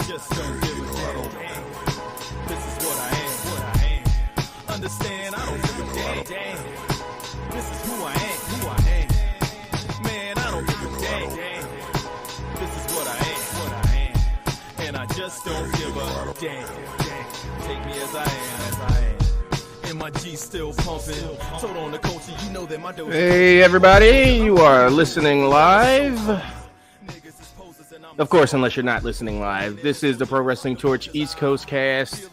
just don't give a damn. This is what I am. Understand, I don't give a damn. This is who I am. Man, I don't give a damn. This is what I am. And I just don't give a damn. Take me as I am. And my G still pumping. Told on the culture, you know that my dough. Hey everybody, you are listening live. Of course, unless you're not listening live. This is the Pro Wrestling Torch East Coast Cast.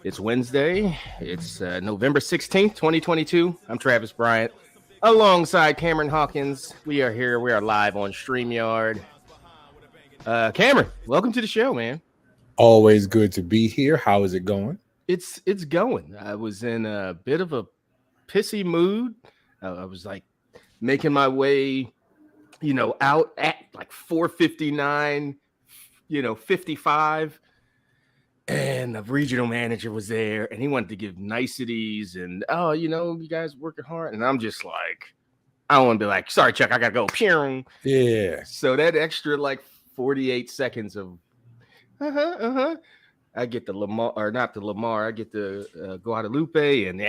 It's Wednesday. It's November 16th, 2022. I'm Travis Bryant. Alongside Cameron Hawkins. We are here. We are live on StreamYard. Cameron, welcome to the show, man. Always good to be here. How is it going? It's going. I was in a bit of a pissy mood. I was like making my way, out at like 4:59, 55. And the regional manager was there and he wanted to give niceties and, you guys working hard. And I'm just like, I don't want to be like, sorry, Chuck, I got to go. Pew. Yeah. So that extra like 48 seconds of, I get the Lamar, or not the Lamar, I get the Guadalupe and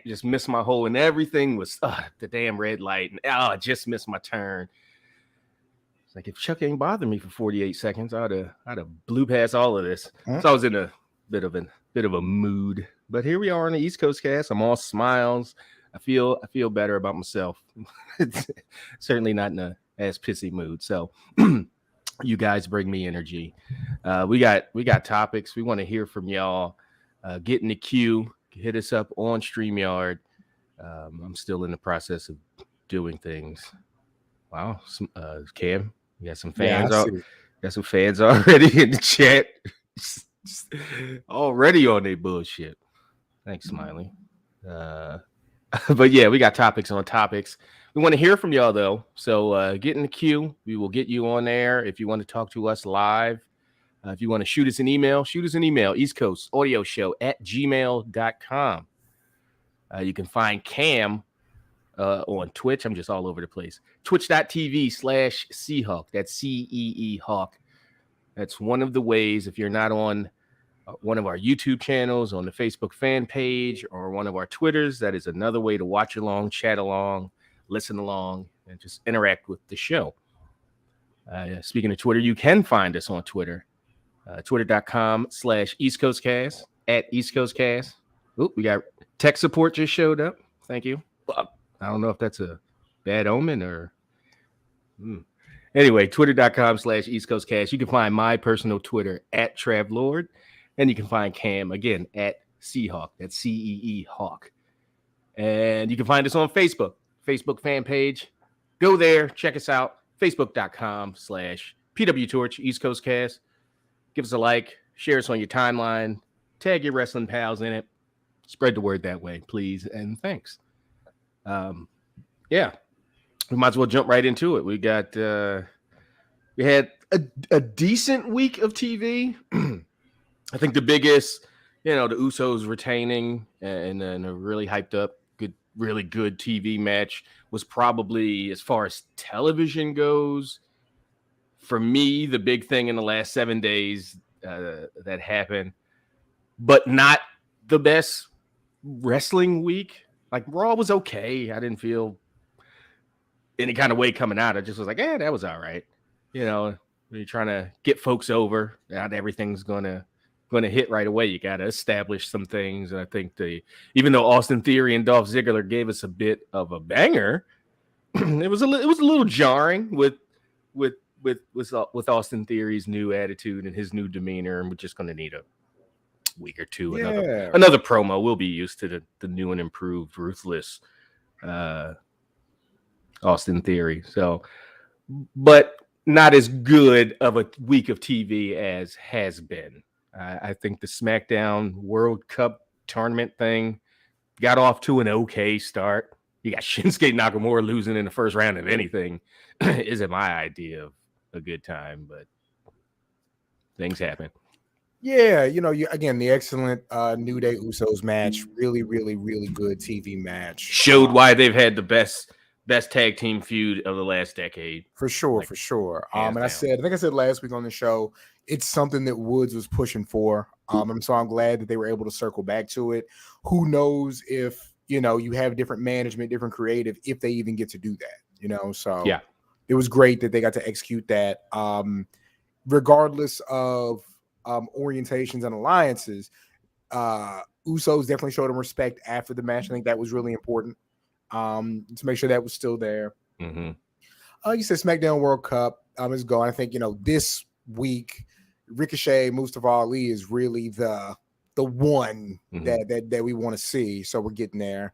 just miss my hole. And everything was the damn red light. And I just missed my turn. It's like, if Chuck ain't bothered me for 48 seconds, I'd have blew past all of this. Huh? So I was in a bit of a mood. But here we are on the East Coast Cast. I'm all smiles. I feel better about myself. Certainly not in a as pissy mood. So you guys bring me energy. We got topics. We want to hear from y'all. Get in the queue. Hit us up on StreamYard. I'm still in the process of doing things. Wow, Cam, you got some fans. Got some fans already in the chat. Already on their bullshit. Thanks, Smiley. But yeah, we got topics on topics. We want to hear from y'all, though. So get in the queue. We will get you on there if you want to talk to us live. If you want to shoot us an email, East Coast Audio Show @gmail.com. You can find Cam on Twitch. I'm just all over the place. Twitch.tv/Seahawk. That's CEE Hawk. That's one of the ways. If you're not on one of our YouTube channels, on the Facebook fan page, or one of our Twitters, that is another way to watch along, chat along, listen along, and just interact with the show. Speaking of Twitter, you can find us on Twitter. Twitter.com/East Coast Cast, @EastCoastCast. Oop, we got tech support just showed up. Thank you. I don't know if that's a bad omen or. Anyway, Twitter.com/East Coast Cast. You can find my personal Twitter @TravLord. And you can find Cam again @Seahawk. That's CEE Hawk. And you can find us on Facebook fan page. Go there, check us out. Facebook.com/PW Torch East Coast Cast. Give us a like, share us on your timeline, tag your wrestling pals in it. Spread the word that way, please, and thanks. Yeah, we might as well jump right into it. We got we had a decent week of TV. I think the biggest, the Usos retaining and a really hyped up, really good TV match was probably, as far as television goes, for me, the big thing in the last 7 days that happened, but not the best wrestling week. Like, Raw was okay. I didn't feel any kind of way coming out. I just was like, that was all right. You're trying to get folks over. Not everything's going to hit right away. You got to establish some things. And I think even though Austin Theory and Dolph Ziggler gave us a bit of a banger, it was a little jarring with Austin Theory's new attitude and his new demeanor. And we're just going to need a week or two. Yeah. Another promo. We'll be used to the new and improved, ruthless Austin Theory. So, but not as good of a week of TV as has been. I think the SmackDown World Cup tournament thing got off to an okay start. You got Shinsuke Nakamura losing in the first round of anything isn't my idea of a good time, but things happen. Yeah, again, the excellent New Day Usos match, really, really, really good TV match. Showed why they've had the best tag team feud of the last decade. For sure. And I think I said last week on the show, it's something that Woods was pushing for. And so I'm glad that they were able to circle back to it. Who knows if, you have different management, different creative, if they even get to do that, so Yeah. it was great that they got to execute that. Regardless of orientations and alliances, Usos definitely showed them respect after the match. I think that was really important to make sure that was still there. Mm-hmm. You said SmackDown World Cup is going. I think, this week, Ricochet, Mustafa Ali is really the one that we want to see. So we're getting there.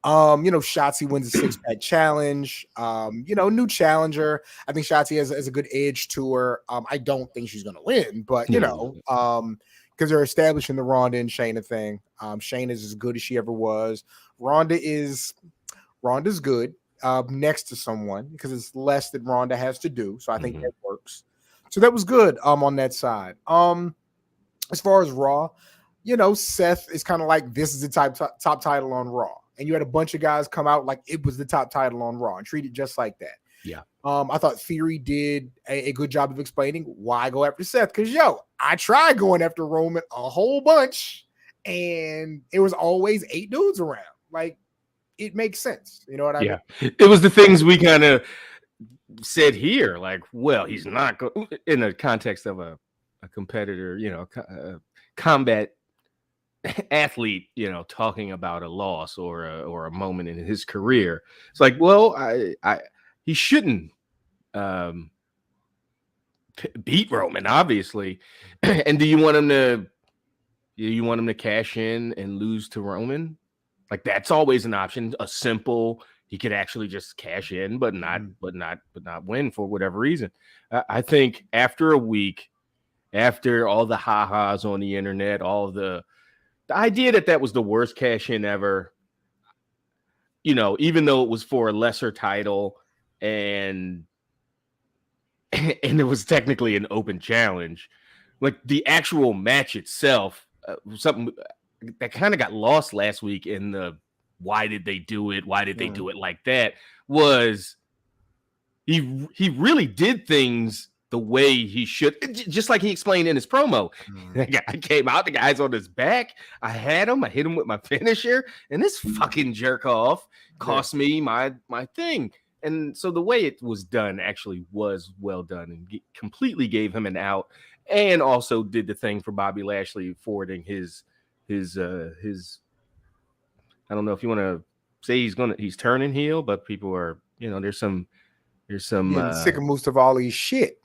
Shotzi wins the 6-pack challenge. New challenger. I think Shotzi has a good edge to her. I don't think she's gonna win, but because they're establishing the Ronda and Shayna thing. Shayna is as good as she ever was. Ronda's good next to someone because it's less that Ronda has to do. So I think that works. So that was good on that side. As far as Raw, Seth is kind of like, this is the top title on Raw. And you had a bunch of guys come out like it was the top title on Raw and treat it just like that. Yeah. I thought Theory did a good job of explaining why go after Seth. Because, I tried going after Roman a whole bunch and it was always 8 dudes around. Like, it makes sense. You know what I mean? It was the things we kind of said here. Like, well, he's not in the context of a competitor, a combat athlete, talking about a loss or a moment in his career. It's like, well, he shouldn't beat Roman, obviously. And do you want him to cash in and lose to Roman? Like, that's always an option. A simple, he could actually just cash in, but not win for whatever reason. I think after a week, after all the ha-has on the internet, all the idea that was the worst cash in ever, even though it was for a lesser title and it was technically an open challenge, like the actual match itself, something that kind of got lost last week in the why did they do it? Why did they do it like that? Was he really did things the way he should, just like he explained in his promo. I came out, the guy's on his back. I had him. I hit him with my finisher, and this fucking jerk off cost me my thing. And so the way it was done actually was well done and completely gave him an out, and also did the thing for Bobby Lashley, forwarding his I don't know if you want to say he's turning heel, but people are, there's some sick of Mustafa Ali's shit.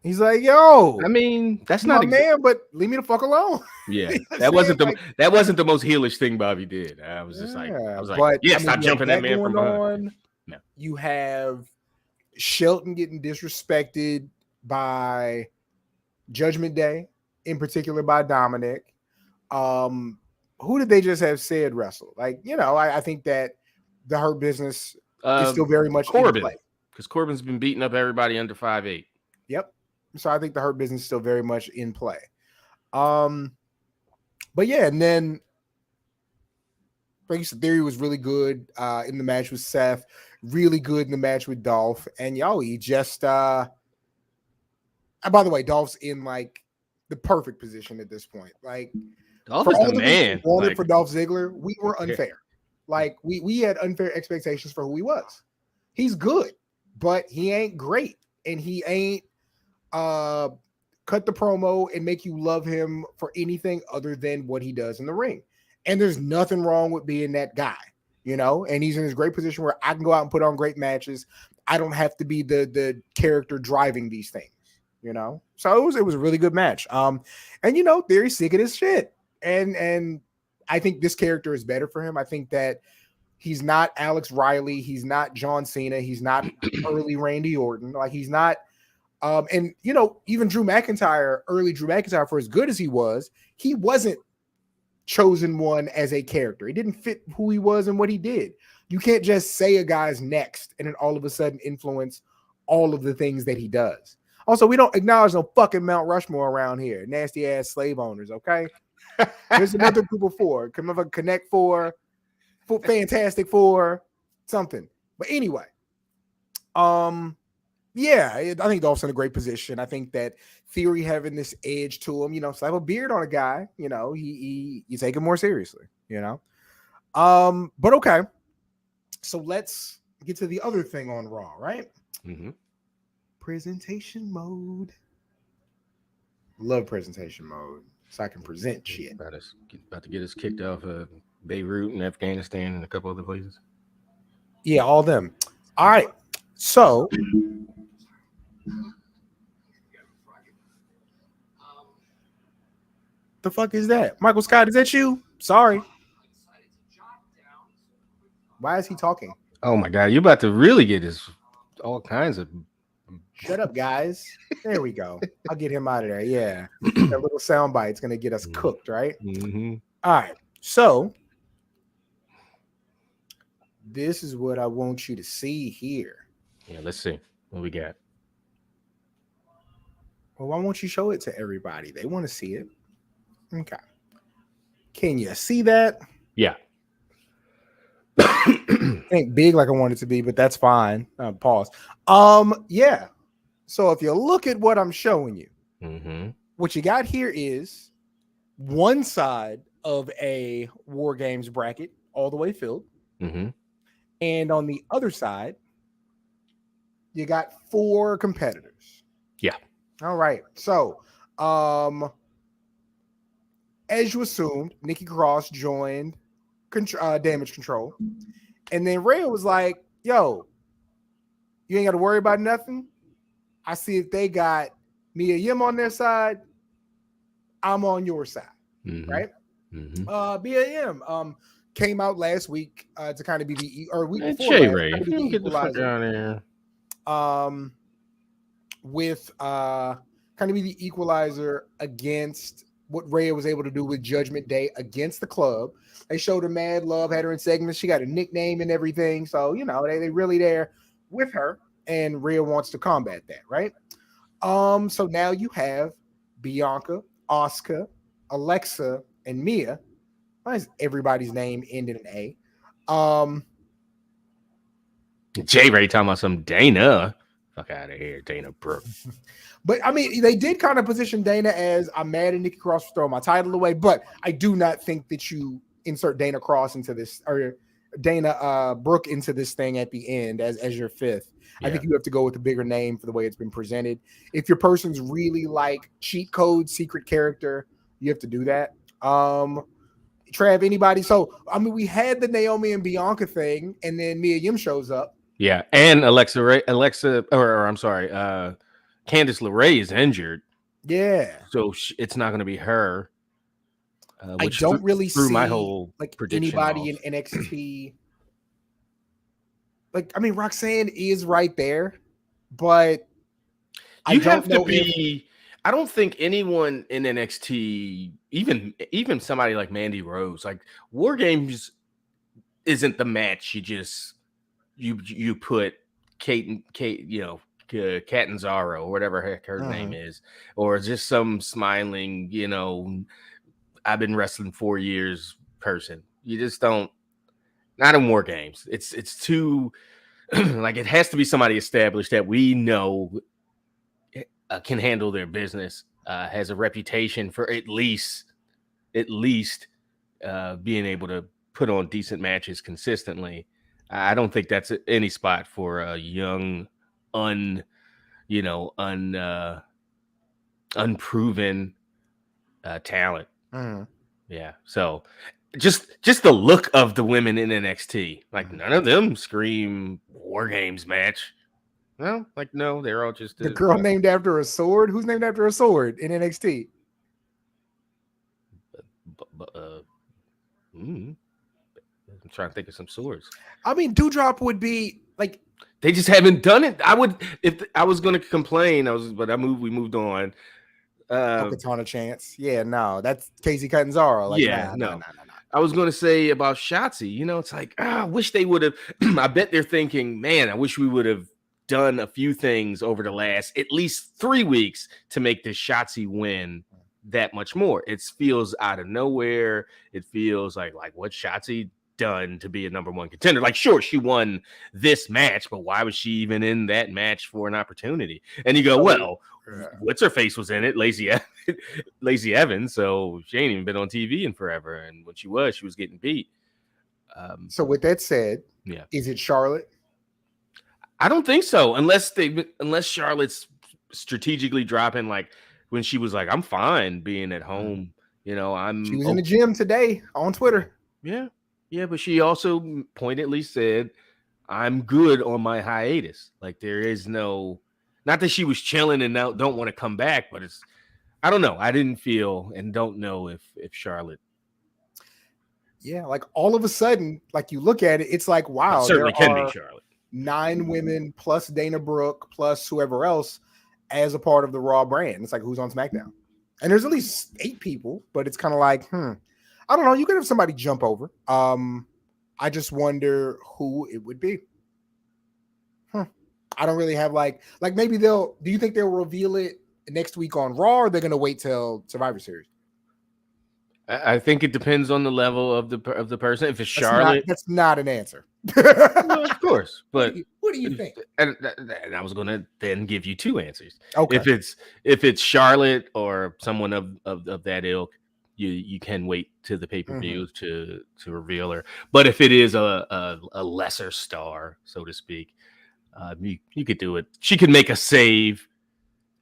He's like, yo, I mean, that's not my man, but leave me the fuck alone. Yeah, that wasn't the most heelish thing Bobby did. I was like, stop jumping that man from behind. No. You have Shelton getting disrespected by Judgment Day, in particular by Dominic. Who did they just have said wrestle? Like, I think that the Hurt Business is still very much Corbin, in play. Because Corbin's been beating up everybody under 5'8". Yep. So I think the Hurt Business is still very much in play. But yeah, and then like you said, Theory was really good in the match with Seth, really good in the match with Dolph, and he just by the way, Dolph's in like the perfect position at this point. Like, Dolph is the man. Wanted for Dolph Ziggler, we were unfair. Like we had unfair expectations for who he was. He's good, but he ain't great, and he ain't cut the promo and make you love him for anything other than what he does in the ring. And there's nothing wrong with being that guy, and he's in this great position where I can go out and put on great matches. I don't have to be the character driving these things, So it was a really good match. And Theory's sick of this shit. And I think this character is better for him. I think that he's not Alex Riley, he's not John Cena, he's not early Randy Orton. Like, he's not and even early Drew McIntyre, for as good as he wasn't chosen one as a character. He didn't fit who he was and what he did. You can't just say a guy's next and then all of a sudden influence all of the things that he does. Also, we don't acknowledge no fucking Mount Rushmore around here. Nasty ass slave owners, okay? There's another group of 4. Come over, Connect 4, Fantastic 4, something. But anyway, Yeah, I think Dolph's in a great position. I think that Theory having this edge to him, slap a beard on a guy, you take him more seriously, But okay, so let's get to the other thing on Raw, right? Mm-hmm. Presentation mode. Love presentation mode, so I can present shit. About to get us kicked off of Beirut and Afghanistan and a couple other places. Yeah, all them. All right, so. The fuck is that? Michael Scott, is that you? Sorry. Why is he talking? Oh my god, you're about to really get us all kinds of. Shut up, guys. There we go. I'll get him out of there. Yeah. That little sound bite's gonna get us cooked, right? Mm-hmm. All right. So this is what I want you to see here. Yeah, let's see what we got. Well, why won't you show it to everybody? They want to see it. Okay. Can you see that? Yeah. Ain't big like I want it to be, but that's fine. Pause. Yeah. So if you look at what I'm showing you, Mm-hmm. what you got here is one side of a War Games bracket all the way filled. Mm-hmm. And on the other side, you got 4 competitors. Yeah. All right. So, as you assumed, Nikki Cross joined Damage Control. And then Rhea was like, yo, you ain't got to worry about nothing. I see if they got Mia Yim on their side, I'm on your side. Mm-hmm. Right? Mm-hmm. Mia Yim came out last week to kind of be the week before Jay last, Ray, kind of be you the get the fuck equalizer. out of here. With kind of be the equalizer against what Rhea was able to do with Judgment Day against the club. They showed her mad love, had her in segments. She got a nickname and everything. So, they really there with her, and Rhea wants to combat that, right? So now you have Bianca, Asuka, Alexa, and Mia. Why is everybody's name end in an A? Jay Ray talking about some Dana. Fuck out of here, Dana Brooke. But I mean, they did kind of position Dana as I'm mad at Nikki Cross for throwing my title away, but I do not think that you insert Dana Cross into this or Dana Brooke into this thing at the end as your 5th. Yeah. I think you have to go with a bigger name for the way it's been presented. If your person's really like cheat code, secret character, you have to do that. Trav, anybody? So I mean, we had the Naomi and Bianca thing, and then Mia Yim shows up. Yeah, and Candice LeRae is injured. Yeah, so it's not going to be her. I don't really see my whole like anybody in NXT. Like, I mean, Roxanne is right there, but I don't think anyone in NXT, even somebody like Mandy Rose, like War Games, isn't the match. You put Kate, Catanzaro or whatever heck her name is, or just some smiling, I've been wrestling 4 years person. You just don't, not in War Games. It's too like it has to be somebody established that we know can handle their business, has a reputation for at least being able to put on decent matches consistently. I don't think that's any spot for a young, unproven talent. Yeah. So just the look of the women in NXT, like none of them scream War Games match. No, no, they're all just the girl named after a sword. Who's named after a sword in NXT? I'm trying to think of some swords. I mean, Doudrop would be like they just haven't done it. I would if I was going to complain. We moved on. Katana Chance. Yeah, no, that's Casey Catanzaro. Like, no. I was going to say about Shotzi. It's like I wish they would have. I bet they're thinking, man, I wish we would have done a few things over the last at least 3 weeks to make this Shotzi win that much more. It feels out of nowhere. It feels like what Shotzi done to be a number one contender. Like, sure, she won this match, but why was she even in that match for an opportunity? And you go, well, what's her face was in it, Lacey Evans, so she ain't even been on TV in forever. And when she was getting beat. So with that said, yeah, is it Charlotte? I don't think so, unless Charlotte's strategically dropping, like when she was like, I'm fine being at home. You know, she was in the gym today on Twitter. Yeah, but she also pointedly said, I'm good on my hiatus. Like, there is no, not that she was chilling and now don't want to come back, but it's, I don't know. I didn't feel and don't know if Charlotte. Yeah, like all of a sudden, like you look at it, it's like, wow, certainly can be Charlotte. 9 women plus Dana Brooke plus whoever else as a part of the Raw brand. It's like, who's on SmackDown? And there's at least 8 people, but it's kind of like, I don't know. You could have somebody jump over. I just wonder who it would be. I don't really have like maybe do you think they'll reveal it next week on Raw, or they're going to wait till Survivor Series? I think it depends on the level of the person. If it's Charlotte, that's not an answer. Well, of course, but what do you think? And I was going to then give you 2 answers. Okay. If it's Charlotte or someone of that ilk, you can wait to the pay-per-view to reveal her. But if it is a lesser star, so to speak, you could do it. She could make a save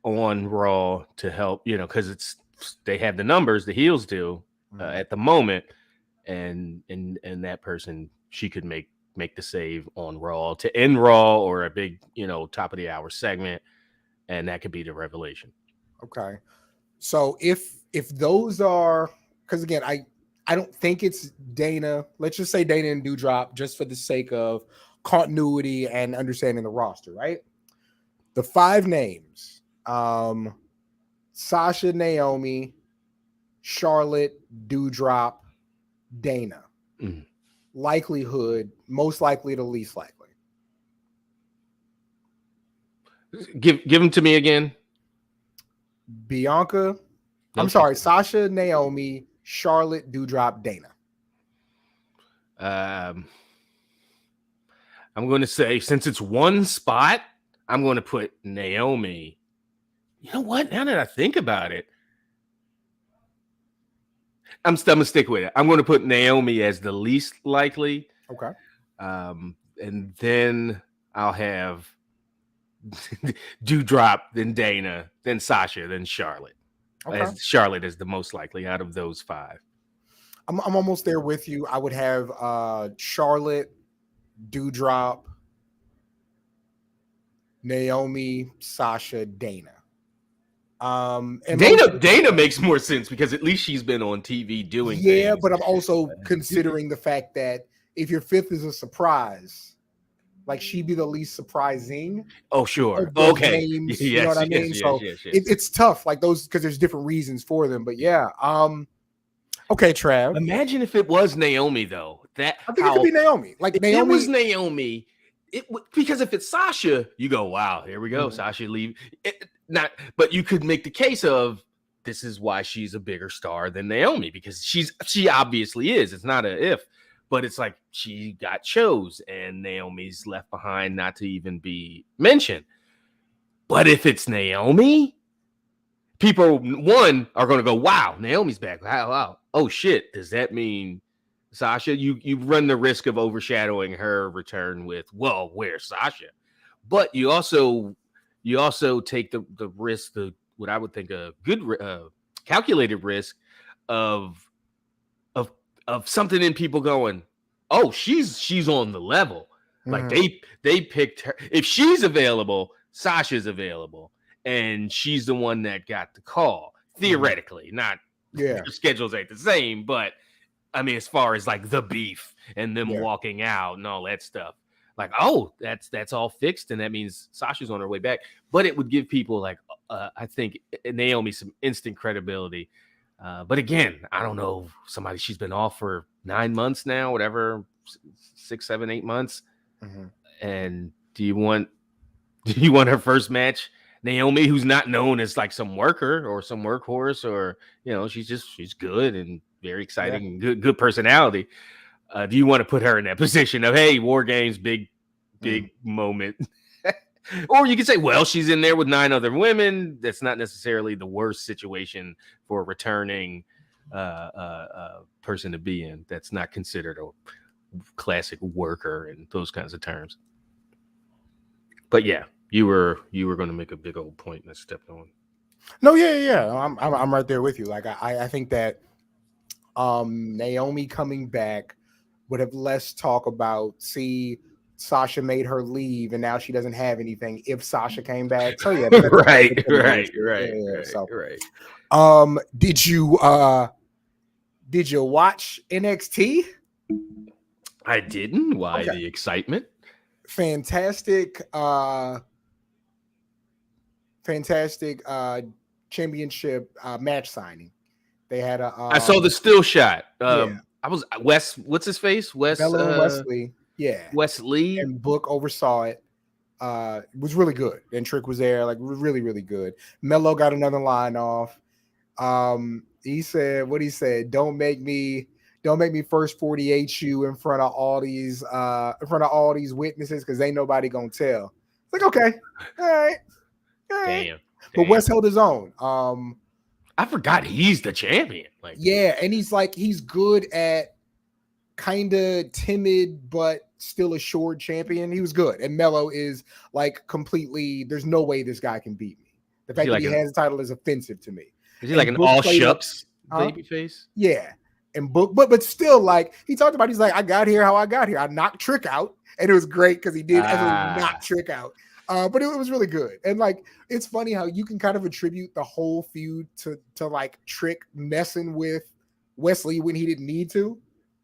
on Raw to help, because they have the numbers, the heels do at the moment, and that person, she could make the save on Raw to end Raw, or a big top of the hour segment, and that could be the revelation. Okay, so if those are, because again, I don't think it's Dana. Let's just say Dana and Doudrop, just for the sake of continuity and understanding the roster, right? The 5 names: Sasha, Naomi, Charlotte, Doudrop, Dana. Likelihood, most likely to least likely. Give them to me again. Bianca. Okay. I'm sorry, Sasha, Naomi, Charlotte, Doudrop, Dana. I'm going to say, since it's one spot, I'm going to put Naomi. You know what? Now that I think about it, I'm going to stick with it. I'm going to put Naomi as the least likely. Okay. And then I'll have Doudrop, then Dana, then Sasha, then Charlotte. Okay. As Charlotte is the most likely out of those 5. I'm almost there with you. I would have Charlotte, Doudrop, Naomi, Sasha, Dana. And Dana makes more sense because at least she's been on TV doing things. But I'm also considering the fact that if your 5th is a surprise, like she'd be the least surprising. Oh, sure. Okay. Names, you know what I mean? It's tough, like those, because there's different reasons for them. But yeah. Okay, Trav. Imagine if it was Naomi, though. I think it could be Naomi. Like Naomi. It was Naomi. Because if it's Sasha, you go, wow, here we go. Sasha leave. But you could make the case of this is why she's a bigger star than Naomi, because she obviously is. It's not a if, but it's like she got chose and Naomi's left behind, not to even be mentioned. But if it's Naomi, people are going to go, wow, Naomi's back. Wow. Oh shit. Does that mean Sasha? You run the risk of overshadowing her return with, well, where's Sasha? But you also take the risk, what I would think a good calculated risk of something in people going, oh, she's on the level. Like they picked her. If she's available, Sasha's available, and she's the one that got the call. Theoretically, not their schedules ain't the same, but I mean, as far as like the beef and them walking out and all that stuff. Like, oh, that's all fixed, and that means Sasha's on her way back. But it would give people like, I think Naomi some instant credibility. But again, I don't know, she's been off for 9 months now, whatever, 6, 7, 8 months. And do you want her first match, Naomi, who's not known as like some worker or some workhorse, or she's good and very exciting and good personality. Do you want to put her in that position of, hey, War Games, big moment? Or you could say, well, she's in there with 9 other women. That's not necessarily the worst situation for a returning person to be in. That's not considered a classic worker and those kinds of terms. But yeah, you were going to make a big old point and I stepped on. No, yeah. I'm right there with you. Like I think that Naomi coming back would have less talk about. See, Sasha made her leave, and now she doesn't have anything. If Sasha came back, so yeah, right. So, right. Did you watch NXT? I didn't. Why Okay. the excitement? Fantastic championship match signing. They had a I saw the still shot. Yeah. I was Wes, what's his face? Bella and Wesley. Yeah. Wesley. And Book oversaw it. It was really good. And Trick was there, like really, really good. Melo got another line off. He said, what he said, don't make me first 48 you in front of all these witnesses because ain't nobody gonna tell. It's like, okay, all right. Damn. But Wes held his own. I forgot he's the champion. Like, yeah, and he's good at kind of timid but still assured champion. He was good, and Melo is like completely. There's no way this guy can beat me. The fact that he has the title is offensive to me. Is he like an all shucks baby face? Yeah, and but still, like he talked about, he's like, I got here how I got here. I knocked Trick out, and it was great because he did knock Trick out. But it was really good. And like, it's funny how you can kind of attribute the whole feud to like Trick messing with Wesley when he didn't need to.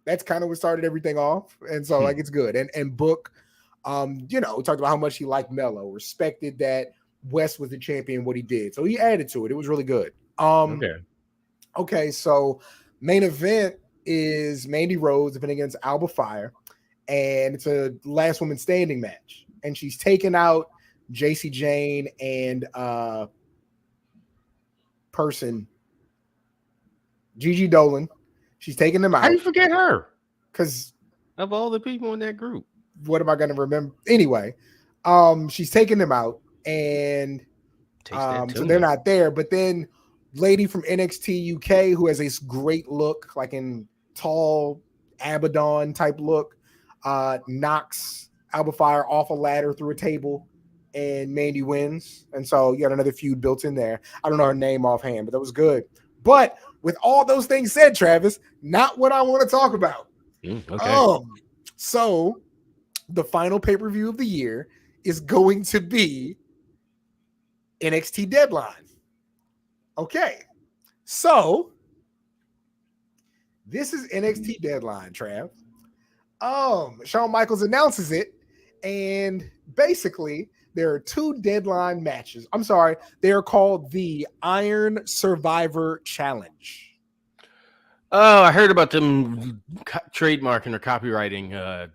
That's kind of what started everything off. And so like, it's good. And Book, talked about how much he liked Melo, respected that Wes was the champion, what he did. So he added to it. It was really good. Okay. So main event is Mandy Rose defending against Alba Fire. And it's a last woman standing match. And she's taken out JC Jane and Gigi Dolan. She's taking them out. How do you forget her? Because of all the people in that group, what am I going to remember? Anyway, she's taking them out, and so they're not there. But then, lady from NXT UK who has this great look, like in tall Abaddon type look, knocks Alba Fire off a ladder through a table, and Mandy wins. And so you got another feud built in there. I don't know her name offhand, but that was good. But with all those things said, Travis, not what I want to talk about. Okay. So the final pay-per-view of the year is going to be NXT Deadline. Okay. So this is NXT Deadline, Trav. Shawn Michaels announces it, and basically there are 2 deadline matches. I'm sorry, they are called the Iron Survivor Challenge. Oh, I heard about them trademarking or copywriting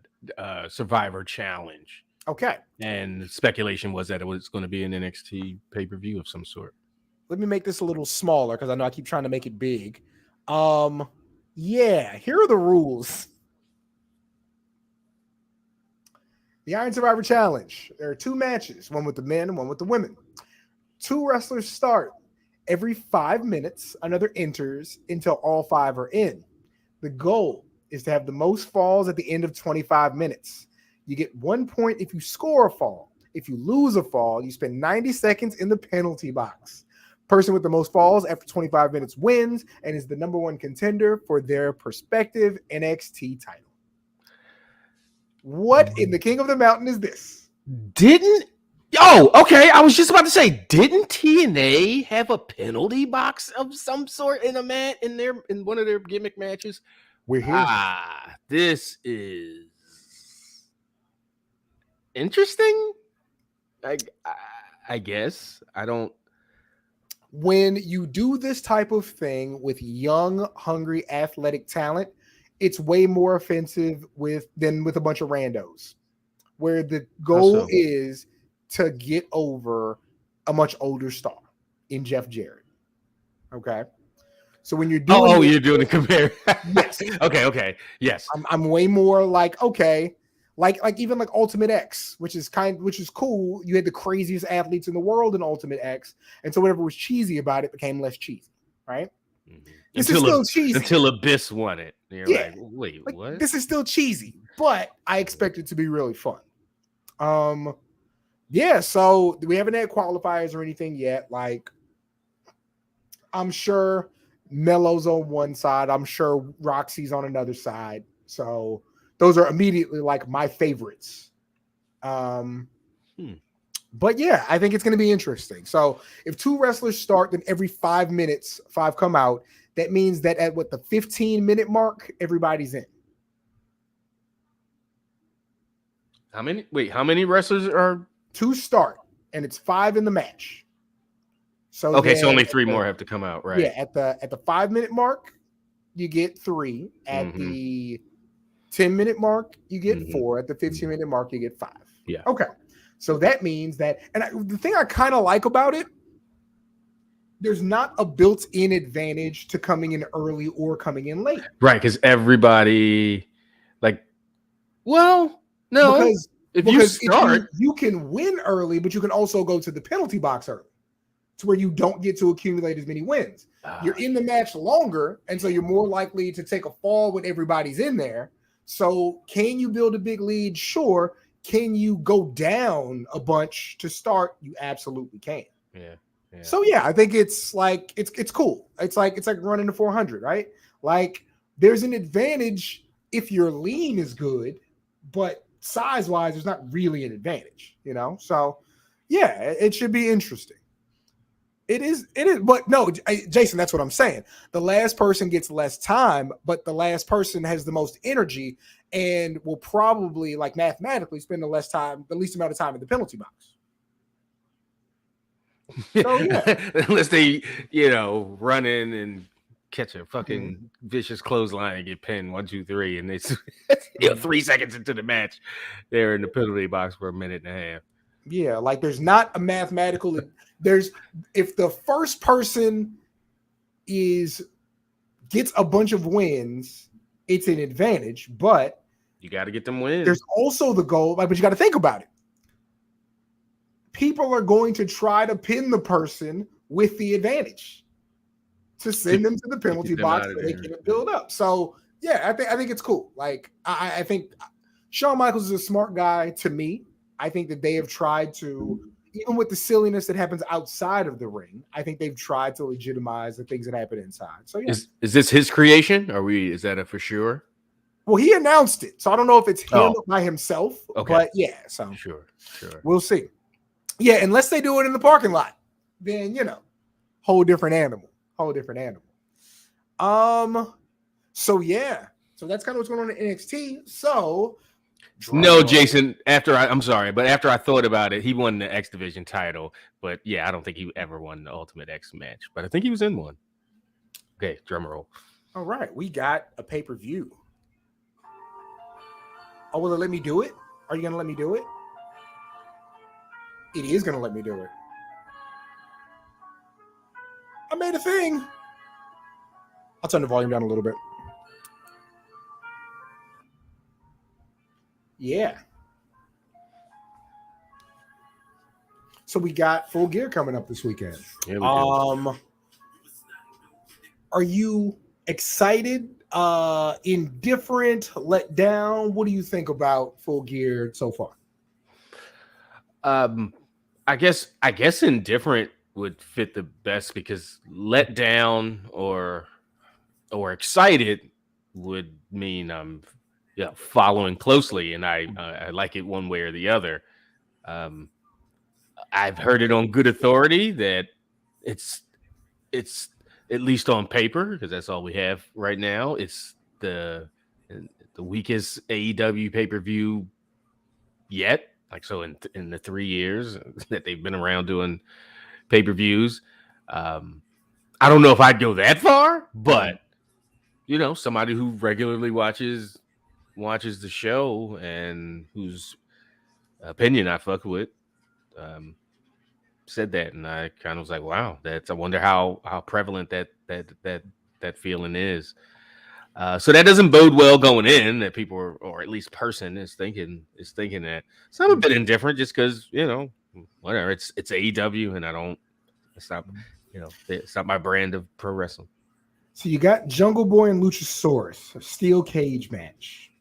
Survivor Challenge. Okay. And speculation was that it was going to be an NXT pay-per-view of some sort. Let me make this a little smaller because I know I keep trying to make it big. Yeah, here are the rules. The Iron Survivor Challenge. There are 2 matches, one with the men and one with the women. 2 wrestlers start. Every 5 minutes, another enters until all 5 are in. The goal is to have the most falls at the end of 25 minutes. You get 1 point if you score a fall. If you lose a fall, you spend 90 seconds in the penalty box. Person with the most falls after 25 minutes wins and is the number 1 contender for their prospective NXT title. What in the King of the Mountain is this? Okay. I was just about to say, didn't TNA have a penalty box of some sort in one of their gimmick matches? We're here. This is interesting. I guess. I don't. When you do this type of thing with young, hungry, athletic talent, it's way more offensive than with a bunch of randos, where the goal is to get over a much older star in Jeff Jarrett. Okay. So when you're doing, you're doing the compare. Yes. Okay. Yes. I'm way more like, okay, like even like Ultimate X, which is cool. You had the craziest athletes in the world in Ultimate X, and so whatever was cheesy about it became less cheesy, right? Mm-hmm. This is still cheesy until Abyss won it. You're Yeah. like, wait, like, what? This is still cheesy, but I expect it to be really fun. Yeah. So we haven't had qualifiers or anything yet. Like, I'm sure Melo's on one side. I'm sure Roxy's on another side. So those are immediately like my favorites. But yeah, I think it's going to be interesting. So if 2 wrestlers start, then every 5 minutes, 5 come out. That means that at the 15-minute mark, everybody's in. How many wrestlers are 2 start, and it's 5 in the match. So so only 3 more have to come out, right? Yeah, at the 5-minute mark, you get 3. At the 10-minute mark, you get 4. At the 15-minute mark, you get 5. Yeah. Okay. So that means that, and the thing I kind of like about it, there's not a built-in advantage to coming in early or coming in late. Right, because everybody, no, because you start, you can win early, but you can also go to the penalty box early, to where you don't get to accumulate as many wins. You're in the match longer, and so you're more likely to take a fall when everybody's in there. So can you build a big lead? Sure. Can you go down a bunch to start? You absolutely can. Yeah. So yeah, I think it's like it's cool. It's like running the 400, right? Like, there's an advantage if your lean is good, but size-wise, there's not really an advantage, So yeah, it should be interesting. It is, but no, Jason, that's what I'm saying. The last person gets less time, but the last person has the most energy and will probably, like, mathematically spend the least amount of time in the penalty box. So, yeah. Unless they, run in and catch a fucking vicious clothesline and get pinned 1, 2, 3, and it's 3 seconds into the match, they're in the penalty box for a minute and a half. Yeah, like, there's not a mathematical. If the first person gets a bunch of wins, it's an advantage, but you got to get them wins. There's also the goal, but you got to think about it. People are going to try to pin the person with the advantage to send them to the penalty box so they can build up. So yeah, I think it's cool. Like, I think Shawn Michaels is a smart guy to me. I think that they have tried to, even with the silliness that happens outside of the ring, I think they've tried to legitimize the things that happen inside. So yeah. Is this his creation? Is that a for sure? Well, he announced it, so I don't know if it's him by himself. Okay. But yeah, so sure. We'll see. Yeah, unless they do it in the parking lot, then whole different animal. So yeah, so that's kind of what's going on in NXT. So no, Jason. I'm sorry, but after I thought about it, he won the X Division title. But yeah, I don't think he ever won the Ultimate X match. But I think he was in one. Okay, drum roll. All right, we got a pay-per-view. Oh, will it let me do it? Are you gonna let me do it? It is gonna let me do it. I made a thing. I'll turn the volume down a little bit. Yeah. So we got Full Gear coming up this weekend. Are you excited? Indifferent? Let down? What do you think about Full Gear so far? I guess indifferent would fit the best, because let down or excited would mean I'm following closely, and I like it one way or the other. I've heard it on good authority that it's at least on paper, because that's all we have right now. It's the weakest AEW pay-per-view yet. Like, so in the 3 years that they've been around doing pay-per-views, I don't know if I'd go that far, but somebody who regularly watches the show and whose opinion I fuck with said that, and I kind of was like, wow, I wonder how prevalent that that feeling is. So that doesn't bode well going in. That people are, or at least person is thinking that. So I'm a bit indifferent just because whatever. It's AEW, and I don't. It's not it's not my brand of pro wrestling. So you got Jungle Boy and Luchasaurus, a steel cage match.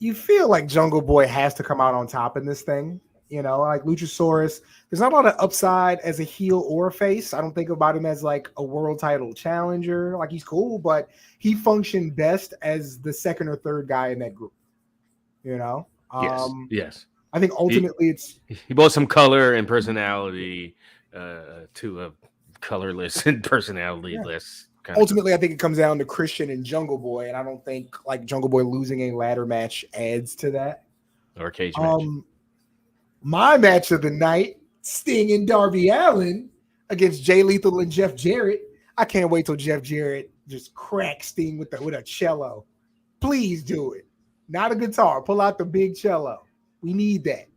You feel like Jungle Boy has to come out on top in this thing. Like Luchasaurus, there's not a lot of upside as a heel or a face. I don't think about him as like a world title challenger. Like he's cool, but he functioned best as the second or third guy in that group. Yes. I think ultimately he brought some color and personality to a colorless and personality-less. Ultimately, I think it comes down to Christian and Jungle Boy, and I don't think like Jungle Boy losing a ladder match adds to that. Or a cage match. My match of the night, Sting and Darby Allin against Jay Lethal and Jeff Jarrett. I can't wait till Jeff Jarrett just cracks Sting with a cello. Please do it. Not a guitar. Pull out the big cello. We need that.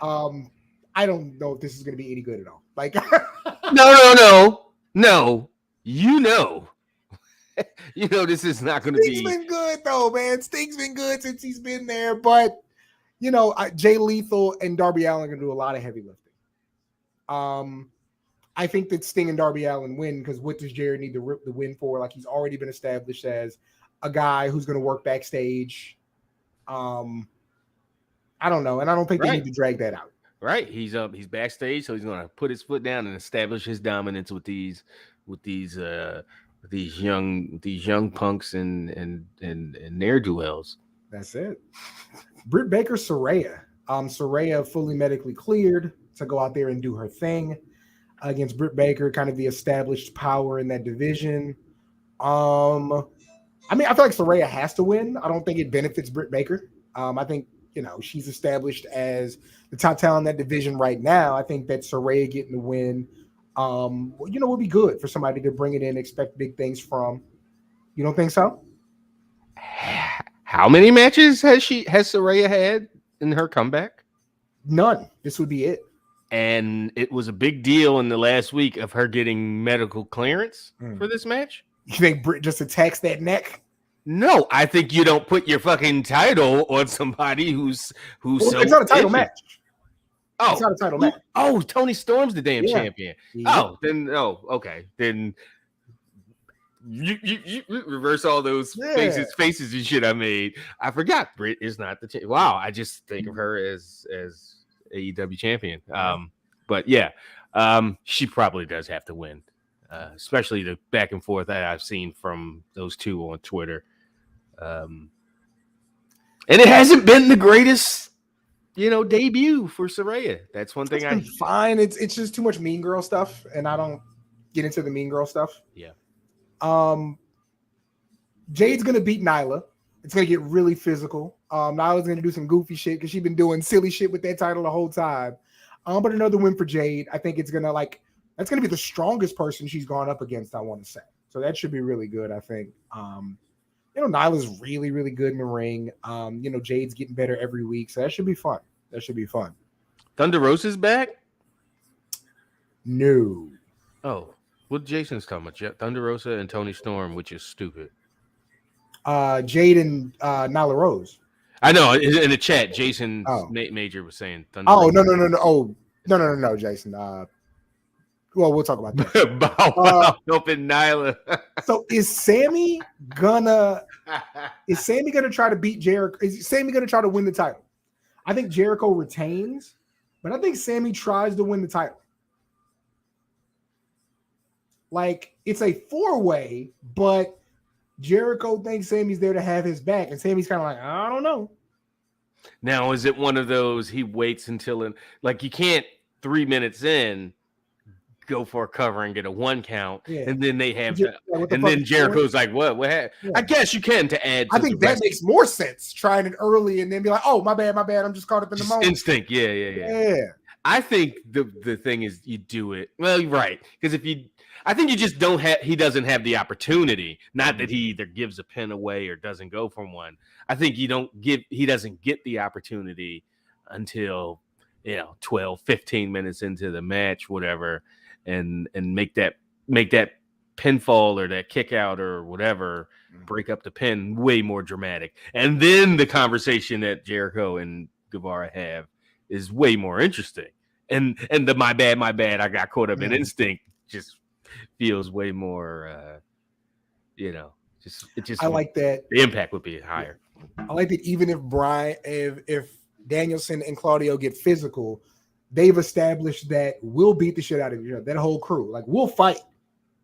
I don't know if this is going to be any good at all. Like, no. This is not going to be. Sting's been good though, man. Sting's been good since he's been there, but Jay Lethal and Darby Allin are going to do a lot of heavy lifting. I think that Sting and Darby Allin win because what does Jarrett need the win for? Like he's already been established as a guy who's going to work backstage. I don't know, and I don't think they need to drag that out. Right, he's backstage, so he's going to put his foot down and establish his dominance with these young punks and ne'er-do-wells. That's it. Britt Baker, Saraya. Saraya fully medically cleared to go out there and do her thing against Britt Baker, kind of the established power in that division. I feel like Saraya has to win. I don't think it benefits Britt Baker. I think she's established as the top talent in that division right now. I think that Saraya getting the win, would be good for somebody to bring it in, expect big things from. You don't think so? How many matches has Saraya had in her comeback? None. This would be it. And it was a big deal in the last week of her getting medical clearance for this match. You think Britt just attacks that neck? No, I think you don't put your fucking title on somebody who's it's not a title match. Oh, it's not a title match. Oh, Tony Storm's the damn champion. Yeah. Okay. Then you reverse all those faces and shit I made. I forgot Britt is not the champion. Wow, I just think of her as AEW champion. But yeah, she probably does have to win. Especially the back and forth that I've seen from those two on Twitter. And it hasn't been the greatest, debut for Saraya. That's one thing. It's fine. It's just too much Mean Girl stuff, and I don't get into the Mean Girl stuff. Yeah. Jade's gonna beat Nyla. It's gonna get really physical. Nyla's gonna do some goofy shit because she's been doing silly shit with that title the whole time. But another win for Jade. I think it's gonna that's gonna be the strongest person she's gone up against, I want to say. So that should be really good, I think. Nyla's really, really good in the ring. Jade's getting better every week, so that should be fun. Thunder Rosa's back? No. Oh, what Jason's talking about? Yeah, Thunder Rosa and Tony Storm, which is stupid. Jade and Nyla Rose. I know in the chat, Jason Major was saying Thunder. Oh, Rosa. No. Oh, no, Jason. Well, we'll talk about that. Bow Wow helping Nyla. So is Sammy gonna try to beat Jericho? Is Sammy gonna try to win the title? I think Jericho retains, but I think Sammy tries to win the title. Like it's a 4-way, but Jericho thinks Sammy's there to have his back, and Sammy's kind of like, I don't know. Now, is it one of those he waits until you can't 3 minutes in go for a cover and get a 1 count, and then they have and then Jericho's like, what happened? Yeah. I guess you can to add to I think that makes more sense, trying it early and then be like, oh, my bad, I'm just caught up in the moment. Instinct. Yeah. I think the thing is you do it well, you're right, because I think you just he doesn't have the opportunity, not that he either gives a pin away or doesn't go for one. I think he doesn't get the opportunity until 12, 15 minutes into the match, whatever, and make that pinfall or that kick out or whatever, break up the pin, way more dramatic. And then the conversation that Jericho and Guevara have is way more interesting. And the my bad, I got caught up in instinct just feels way more I like that the impact would be higher. I like that even if Danielson and Claudio get physical, they've established that we'll beat the shit out of each other. That whole crew, like, we'll fight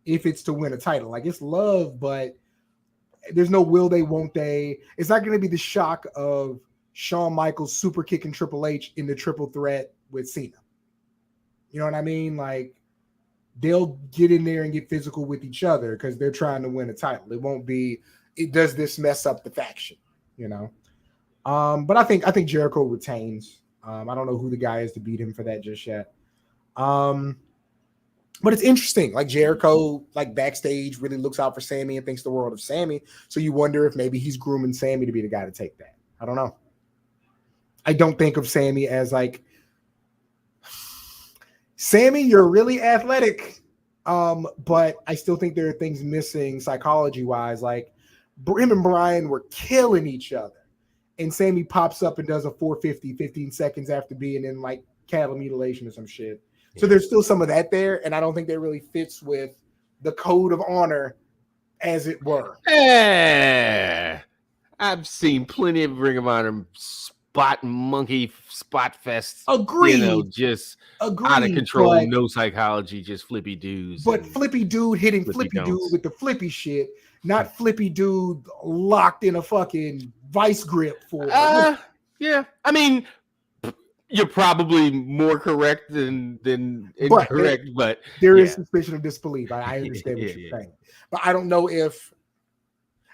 if it's to win a title. Like, it's love, but there's no will they, won't they. It's not going to be the shock of Shawn Michaels super kicking Triple H in the triple threat with Cena. You know what I mean? Like, they'll get in there and get physical with each other because they're trying to win a title. It won't be, does this mess up the faction? You know? But I think Jericho retains. I don't know who the guy is to beat him for that just yet. But it's interesting. Like, Jericho, like, backstage really looks out for Sammy and thinks the world of Sammy. So you wonder if maybe he's grooming Sammy to be the guy to take that. I don't know. I don't think of Sammy as like, Sammy, you're really athletic. But I still think there are things missing psychology-wise. Like, him and Brian were killing each other. And Sammy pops up and does a 450 15 seconds after being in, like, cattle mutilation or some shit. So there's still some of that there, and I don't think that really fits with the code of honor, as it were. I've seen plenty of Ring of Honor monkey spot fests. Agreed. Just out of control, no psychology, just flippy dudes. But flippy dude hitting flippy dude with the flippy shit, not flippy dude locked in a fucking vice grip for. Yeah, I mean, you're probably more correct than incorrect, but there is suspicion of disbelief. I understand what you're saying, but I don't know if,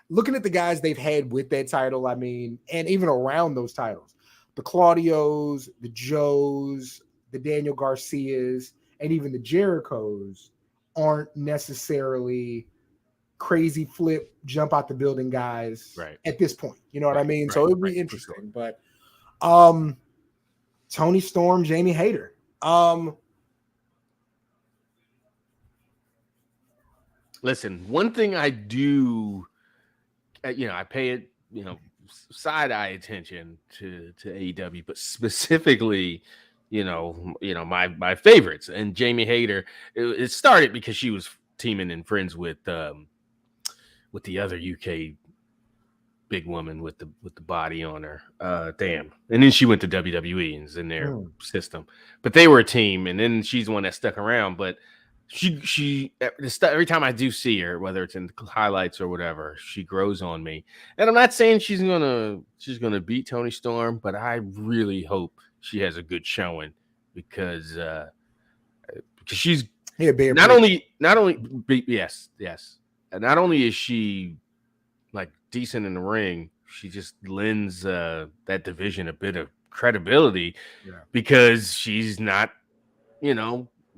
looking at the guys they've had with that title, I mean, and even around those titles, the Claudios, the Joes, the Daniel Garcias, and even the Jerichos aren't necessarily crazy flip, jump out the building guys at this point. You know what I mean? So it would be interesting. But Toni Storm, Jamie Hayter. Listen, one thing I do, I pay it, side eye attention to AEW, but specifically, my favorites. And Jamie Hayter, it started because she was teaming and friends with the other UK big woman with the body on her. And then she went to WWE and is in their system. But they were a team, and then she's the one that stuck around. But she every time I do see her, whether it's in highlights or whatever, she grows on me. And I'm not saying she's gonna beat Toni Storm, but I really hope she has a good showing because she's not only yes, and not only is she like decent in the ring, she just lends that division a bit of credibility because she's not,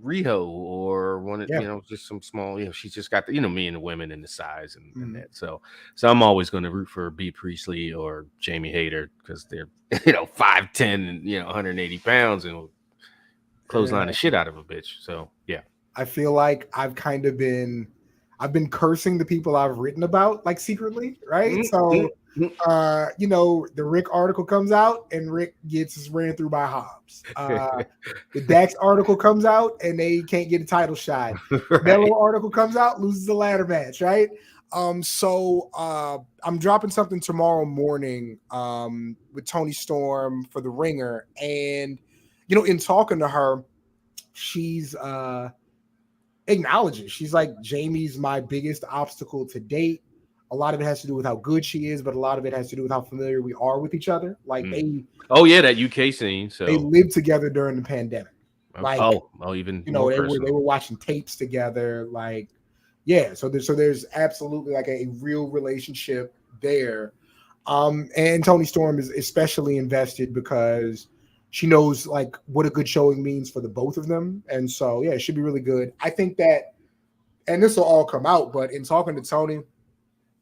Riho or one of, just some small, she's just got the, me and the women and the size and that. So I'm always going to root for B. Priestley or Jamie Hayter because they're, 5'10" and 180 pounds and clothesline the shit out of a bitch. So yeah. I feel like I've been cursing the people I've written about, like, secretly, right? So, the Rick article comes out and Rick gets ran through by Hobbs. The Dax article comes out and they can't get a title shot. Mello article comes out, loses the ladder match, right? So I'm dropping something tomorrow morning with Toni Storm for the Ringer. And, in talking to her, she's acknowledges, she's like, Jamie's my biggest obstacle to date. A lot of it has to do with how good she is, but a lot of it has to do with how familiar we are with each other. Like that UK scene. So they lived together during the pandemic. Like, even they were watching tapes together. Like, so there's absolutely like a real relationship there. And Toni Storm is especially invested because she knows like what a good showing means for the both of them. And so, it should be really good. I think that, and this will all come out, but in talking to Toni,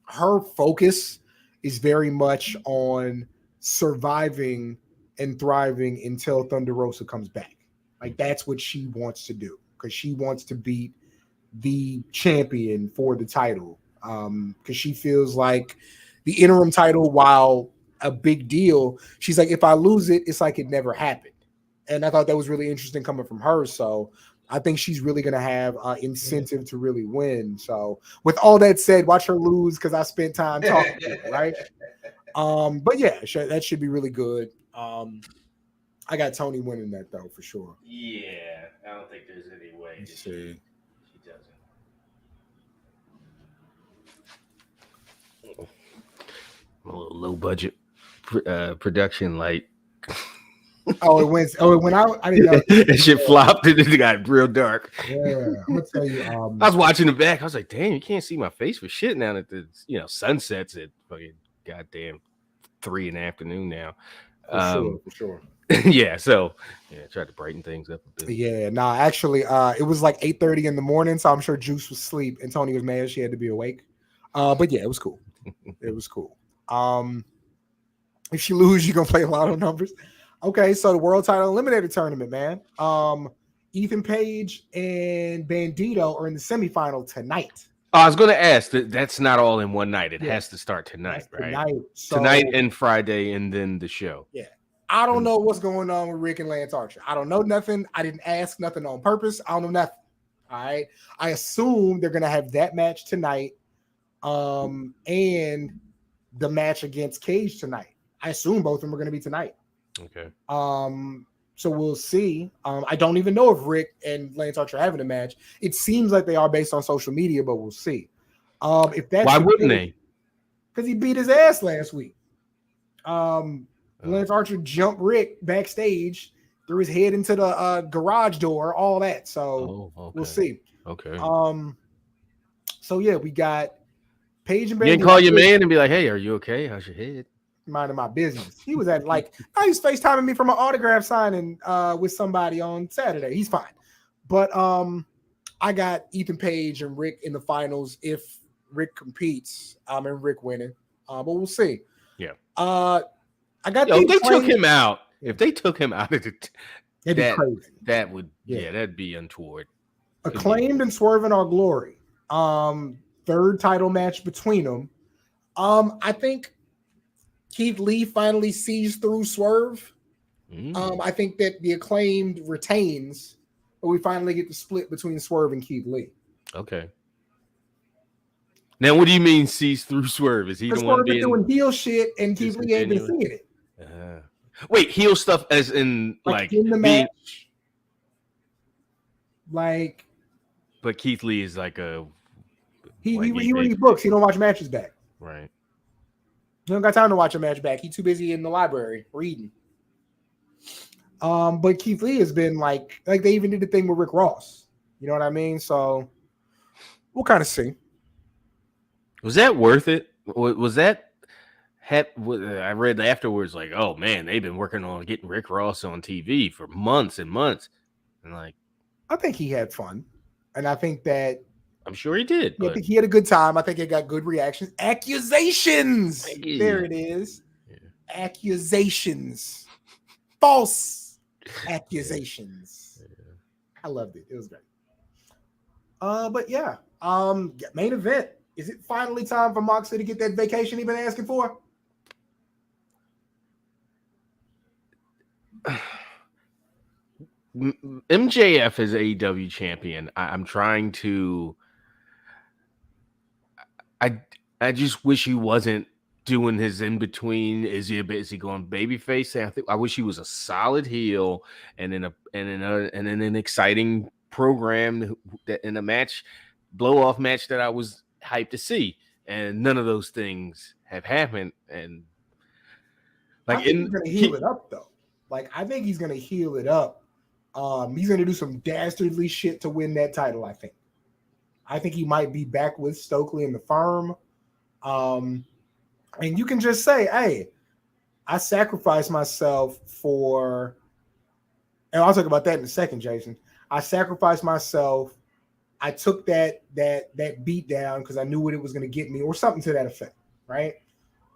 her focus is very much on surviving and thriving until Thunder Rosa comes back. Like, that's what she wants to do because she wants to beat the champion for the title. Because she feels like the interim title, while a big deal, she's like, if I lose it, it's like it never happened. And I thought that was really interesting coming from her. So I think she's really going to have incentive to really win. So with all that said, watch her lose because I spent time talking to her, right? But yeah, that should be really good. I got Tony winning that though for sure. Yeah, I don't think there's any way. Let's see. She doesn't. A little low budget production, like. Oh, it went out. I didn't know. That shit flopped and it got real dark. Yeah, I'm gonna tell you. I was watching the back. I was like, damn, you can't see my face for shit now that the sunsets at fucking goddamn 3 in the afternoon now. For sure. Yeah, so I tried to brighten things up a bit. Yeah, actually, it was like 8:30 in the morning, so I'm sure Juice was asleep and Tony was mad she had to be awake. But yeah, it was cool. It was cool. If she lose, you're gonna play a lot of numbers. Okay, so the World Title Eliminator Tournament, man. Ethan Page and Bandito are in the semifinal tonight. I was going to ask that's not all in one night. It has to start tonight, right? Tonight and Friday, and then the show. Yeah, I don't know what's going on with Rick and Lance Archer. I don't know nothing. I didn't ask nothing on purpose. I don't know nothing. All right, I assume they're going to have that match tonight, and the match against Cage tonight. I assume both of them are going to be tonight. Okay. So we'll see. I don't even know if Rick and Lance Archer are having a match. It seems like they are based on social media, but we'll see. If that's why wouldn't they? Because he beat his ass last week. Lance Archer jumped Rick backstage, threw his head into the garage door, all that. So we'll see. Okay. So yeah, we got Page and Bandito. You can call your man and be like, "Hey, are you okay? How's your head?" Minding my business. He was at he's FaceTiming me from an autograph signing with somebody on Saturday. He's fine. But I got Ethan Page and Rick in the finals if Rick competes. And Rick winning. But we'll see. Yeah. I got if they took him out. If they took him out of it, it'd be crazy. That would that'd be untoward. Acclaimed and Swerve in Our Glory. Third title match between them. I think Keith Lee finally sees through Swerve. I think that the Acclaimed retains, but we finally get the split between Swerve and Keith Lee. Okay. Now, what do you mean sees through Swerve? Is he the one doing heel shit and Keith Lee ain't been seeing it? Wait, heel stuff as in like in the match? But Keith Lee is like a he reads books. He don't watch matches back. Right. He don't got time to watch a match back. He's too busy in the library reading. But Keith Lee has been like they even did the thing with Rick Ross. You know what I mean? So we'll kind of see. Was that worth it? Was that? I read afterwards, like, oh man, they've been working on getting Rick Ross on TV for months and months, and like, I think he had fun, and I think that. I'm sure he did. I think he had a good time. I think it got good reactions. Accusations. There it is. Yeah. Accusations. False accusations. Yeah. I loved it. It was great. But yeah. Main event. Is it finally time for Moxley to get that vacation he's been asking for? MJF is AEW champion. I'm trying to. I just wish he wasn't doing his in between. Is he going babyface? I wish he was a solid heel and in an exciting program in a match, blow off match that I was hyped to see. And none of those things have happened. And I think he's gonna heal it up though. I think he's gonna heal it up. He's gonna do some dastardly shit to win that title. I think he might be back with Stokely in the firm. And you can just say, hey, I sacrificed myself for, and I'll talk about that in a second, Jason. I sacrificed myself. I took that beat down because I knew what it was going to get me or something to that effect, right?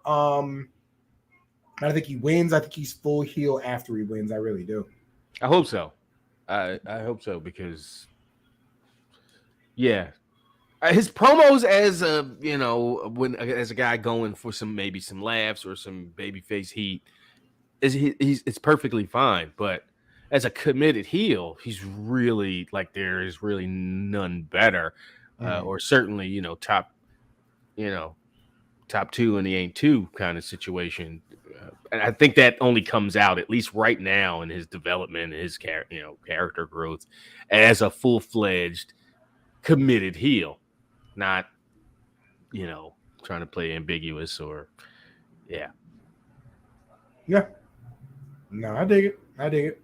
I think he wins. I think he's full heel after he wins. I really do. I hope so. I hope so because Yeah. His promos as a as a guy going for maybe some laughs or some babyface heat he's it's perfectly fine, but as a committed heel, he's really like there is really none better, or certainly you know top two and he ain't two kind of situation. And I think that only comes out at least right now in his development, his character growth as a full fledged committed heel, not trying to play ambiguous or yeah. No, I dig it. I dig it.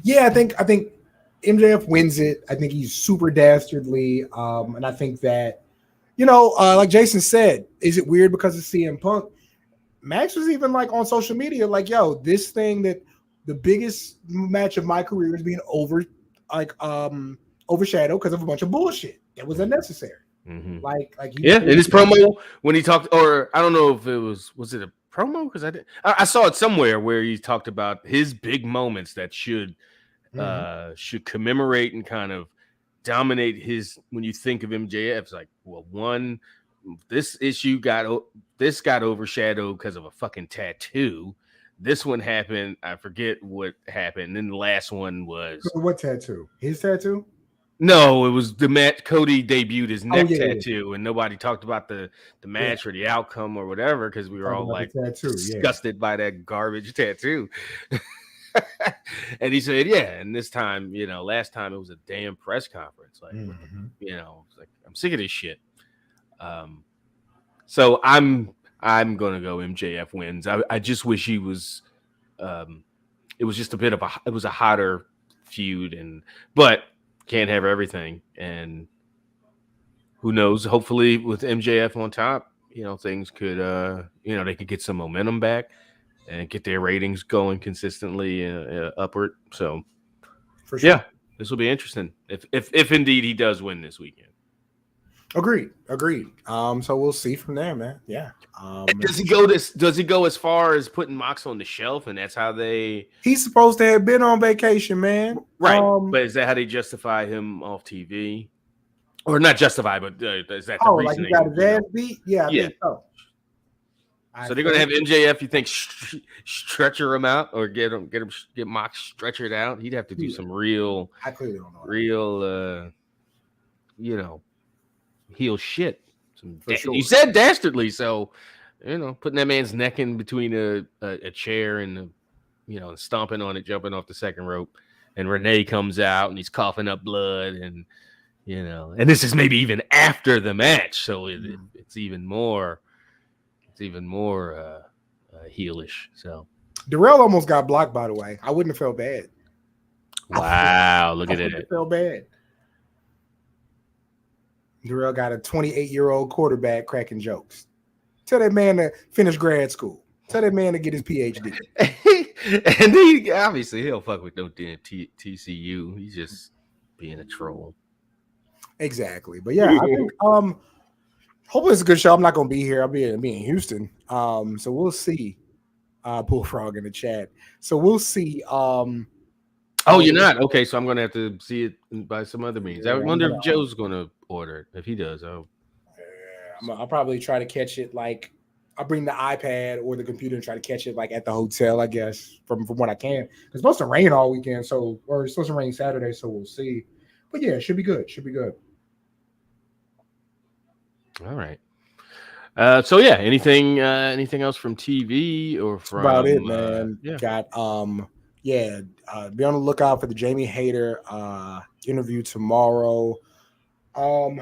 Yeah, I think MJF wins it. I think he's super dastardly. And I think that, like Jason said, is it weird because of CM Punk? Max was even like on social media, like, yo, this thing that the biggest match of my career is being overshadowed because of a bunch of bullshit. It was unnecessary. Mm-hmm. Like in his promo when he talked, or I don't know if it was it a promo because I saw it somewhere where he talked about his big moments that should commemorate and kind of dominate his. When you think of MJF, it's like, well, one, this issue got overshadowed because of a fucking tattoo. This one happened. I forget what happened. And then the last one was what tattoo? His tattoo? No, it was the match. Cody debuted his neck tattoo, and nobody talked about the match or the outcome or whatever because we were all like disgusted by that garbage tattoo. And he said, "Yeah." And this time, last time it was a damn press conference. Like, like I'm sick of this shit. So I'm gonna go MJF wins. I just wish he was. It was just it was a hotter feud, but. Can't have everything, and who knows? Hopefully, with MJF on top, things could, they could get some momentum back and get their ratings going consistently upward. So, for sure, yeah, this will be interesting if indeed he does win this weekend. Agreed. So we'll see from there, man. Yeah. Does he go as far as putting Mox on the shelf, and that's how he's supposed to have been on vacation, man. Right. But is that how they justify him off TV? Or not justify, but is that the reason? Like he got his ass beat? Yeah, I think so. So they're gonna have MJF, you think, stretcher him out or get Mox stretchered out? He'd have to do some real I clearly don't know. Real heel shit. Sure. You said dastardly, so putting that man's neck in between a chair and stomping on it, jumping off the second rope, and Renee comes out and he's coughing up blood, and and this is maybe even after the match, so it's even more heelish. So Darrell almost got blocked, by the way. I wouldn't have felt bad. Wow, look at it. I felt bad. Darrell got a 28-year-old quarterback cracking jokes. Tell that man to finish grad school. Tell that man to get his PhD. And he obviously he'll fuck with no damn TCU. He's just being a troll. Exactly. But yeah, I think hopefully it's a good show. I'm not gonna be here. I'll be in Houston. So we'll see. Bullfrog in the chat. So we'll see. Oh, you're not? Okay, so I'm gonna have to see it by some other means. I wonder if Joe's gonna order it. If he does, I'll probably try to catch it. Like I'll bring the iPad or the computer and try to catch it like at the hotel, I guess, from what I can. It's supposed to rain all weekend, or it's supposed to rain Saturday, so we'll see. But yeah, it should be good. All right. So yeah, anything else from TV or from? That's about it, man. Got be on the lookout for the Jamie Hayter interview tomorrow. And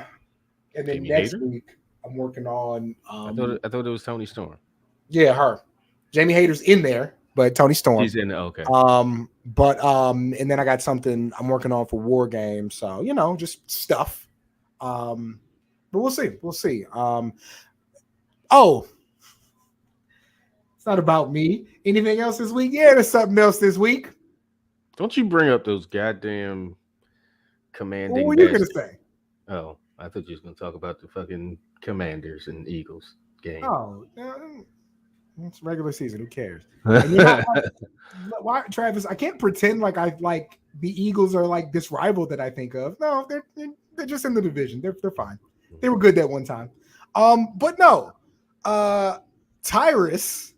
then Jamie next Hayter? week I'm working on. I thought it was Tony Storm. Yeah, her. Jamie Hayter's in there, but Tony Storm. He's in. Okay. And then I got something I'm working on for War Games. So just stuff. But we'll see. It's not about me. Anything else this week? Yeah, there's something else this week. Don't you bring up those goddamn commanding. What were you gonna say? Oh, I thought you was gonna talk about the fucking Commanders and Eagles game. Oh, It's regular season. Who cares? And you're not why, Travis? I can't pretend like I like the Eagles are like this rival that I think of. No, they're just in the division. They're fine. They were good that one time. But no, Tyrus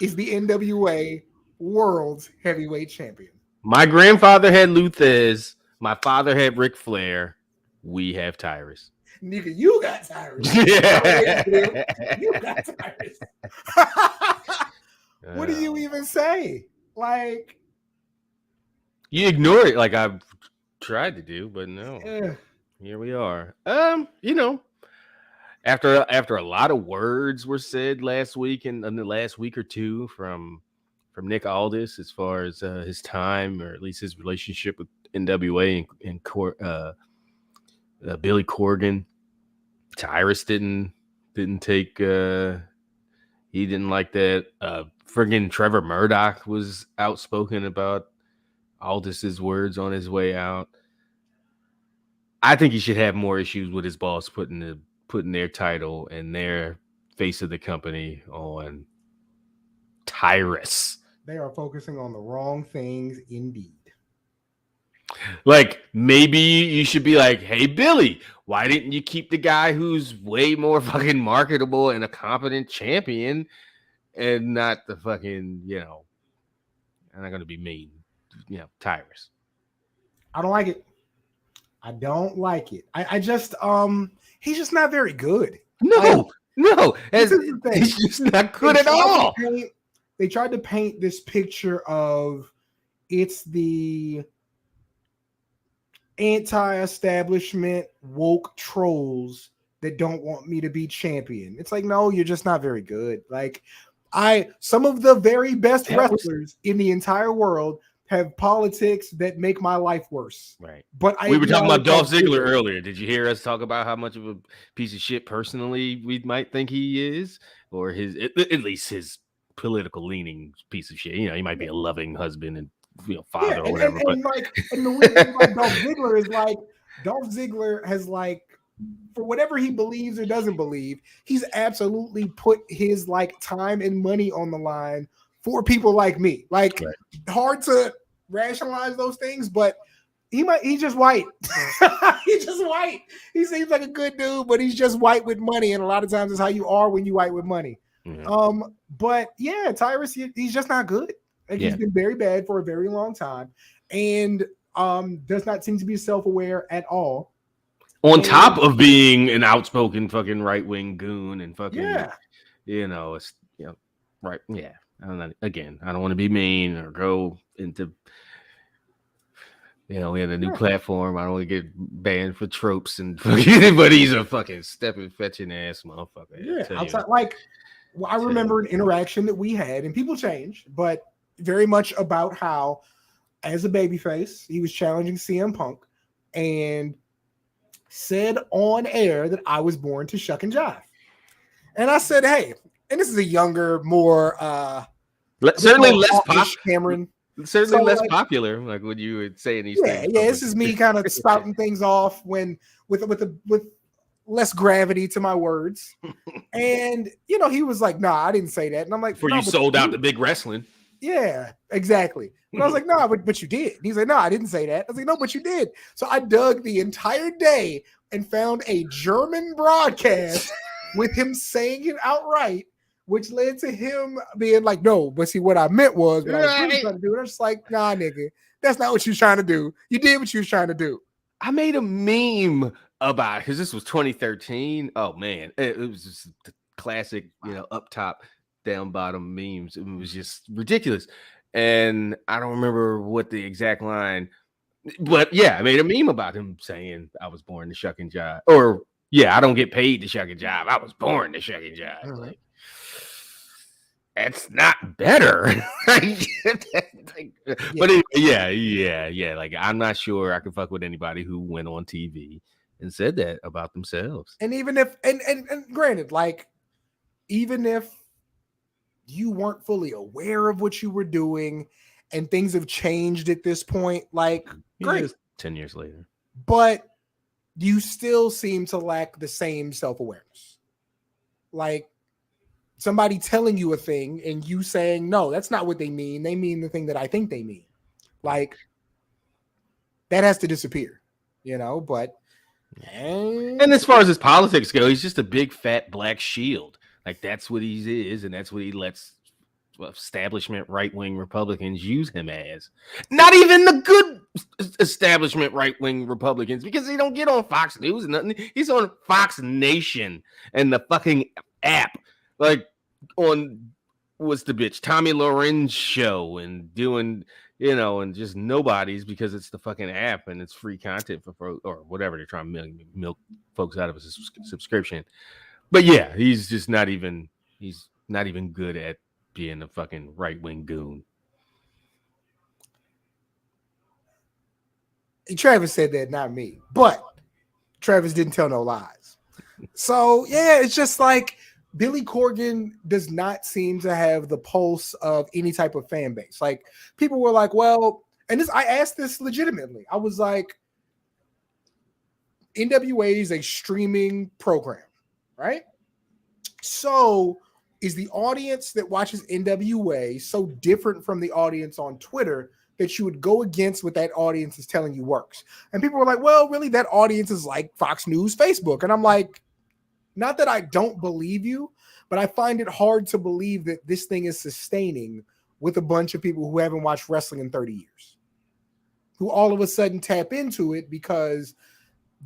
is the NWA World Heavyweight Champion. My grandfather had Luthez. My father had Ric Flair. We have Tyrus. Nigga, you got Tyrus. Yeah. You got Tyrus. What do you even say? Like, you ignore it like I've tried to do, but no. Here we are. You know, after a lot of words were said last week and in the last week or two from Nick Aldis as far as his time or at least his relationship with NWA and Billy Corgan, Tyrus didn't take he didn't like that. Friggin' Trevor Murdoch was outspoken about Aldis's words on his way out. I think he should have more issues with his boss putting their title and their face of the company on Tyrus. They are focusing on the wrong things indeed. Like, maybe you should be like, hey, Billy, why didn't you keep the guy who's way more fucking marketable and a competent champion and not the fucking, you know, I'm not going to be mean, you know, Tyrus. I don't like it. I don't like it. I just, he's just not very good. No, he's just not good at all. They tried to paint this picture of it's the anti-establishment woke trolls that don't want me to be champion. It's like, no, you're just not very good. Like, some of the very best wrestlers in the entire world have politics that make my life worse. Right. But we were talking about Dolph Ziggler earlier. Did you hear us talk about how much of a piece of shit personally we might think he is, or at least his political leaning piece of shit? You know, he might be a loving husband and, you know, father or whatever. And the weird thing about Dolph Ziggler is like Dolph Ziggler has like, for whatever he believes or doesn't believe, he's absolutely put his like time and money on the line for people like me. Like, hard to rationalize those things, but he's just white. He's just white. He seems like a good dude, but he's just white with money, and a lot of times it's how you are when you white with money. Mm-hmm. But yeah, Tyrus, he's just not good. Like, he's been very bad for a very long time, and does not seem to be self-aware at all. On top of being an outspoken fucking right-wing goon and fucking, you know, it's, you know, right, yeah. I don't know. Again, I don't want to be mean or go into, you know, we had a new platform. I don't want to get banned for tropes and fucking, but he's a fucking stepping fetching ass motherfucker. Yeah, outside, like, well, I remember an interaction that we had, and people change, but very much about how, as a babyface, he was challenging CM Punk and said on air that I was born to shuck and jive. And I said, hey, and this is a younger, more certainly less popular. Cameron. Certainly less popular, like when you would say these things. Yeah, this is me kind of spouting things off with less gravity to my words. And you know, he was like, nah, I didn't say that. And I'm like, before you sold out the big wrestling. Yeah, exactly. And I was like, no, but you did. And he's like, no, I didn't say that. I was like, no, but you did. So I dug the entire day and found a German broadcast with him saying it outright, which led to him being like, no, but see, what I meant was what I was really trying to do. And I was just like, nah, nigga, that's not what you was trying to do. You did what you was trying to do. I made a meme about, because this was 2013. Oh, man. It was just the classic, you know, up top, down bottom memes. It was just ridiculous. And I don't remember what the exact line, but yeah, I made a meme about him saying I was born to shuck and jive. Or, yeah, I don't get paid to shuck and jive. I was born to shuck and jive. Mm-hmm. Like, that's not better. But anyway, yeah. Like, I'm not sure I can fuck with anybody who went on TV and said that about themselves. And even if, and granted, like, even if you weren't fully aware of what you were doing and things have changed at this point, like, great. 10 years later. But you still seem to lack the same self-awareness. Like, somebody telling you a thing and you saying, no, that's not what they mean. They mean the thing that I think they mean. Like, that has to disappear, but. And as far as his politics go, he's just a big fat black shield. Like, that's what he is, and that's what he lets establishment right-wing Republicans use him as. Not even the good establishment right-wing Republicans, because he don't get on Fox News and nothing. He's on Fox Nation and the fucking app, like on what's the bitch Tommy Lorenz show, and doing and just nobodies, because it's the fucking app and it's free content for or whatever they're trying to milk folks out of a subscription. But yeah, he's not even good at being a fucking right-wing goon. Travis said that, not me, but Travis didn't tell no lies. So yeah, it's just like Billy Corgan does not seem to have the pulse of any type of fan base. Like, people were like, well, and I asked this legitimately. I was like, NWA is a streaming program, right? So is the audience that watches NWA so different from the audience on Twitter that you would go against what that audience is telling you works? And people were like, well, really, that audience is like Fox News, Facebook. And I'm like, not that I don't believe you, but I find it hard to believe that this thing is sustaining with a bunch of people who haven't watched wrestling in 30 years, who all of a sudden tap into it because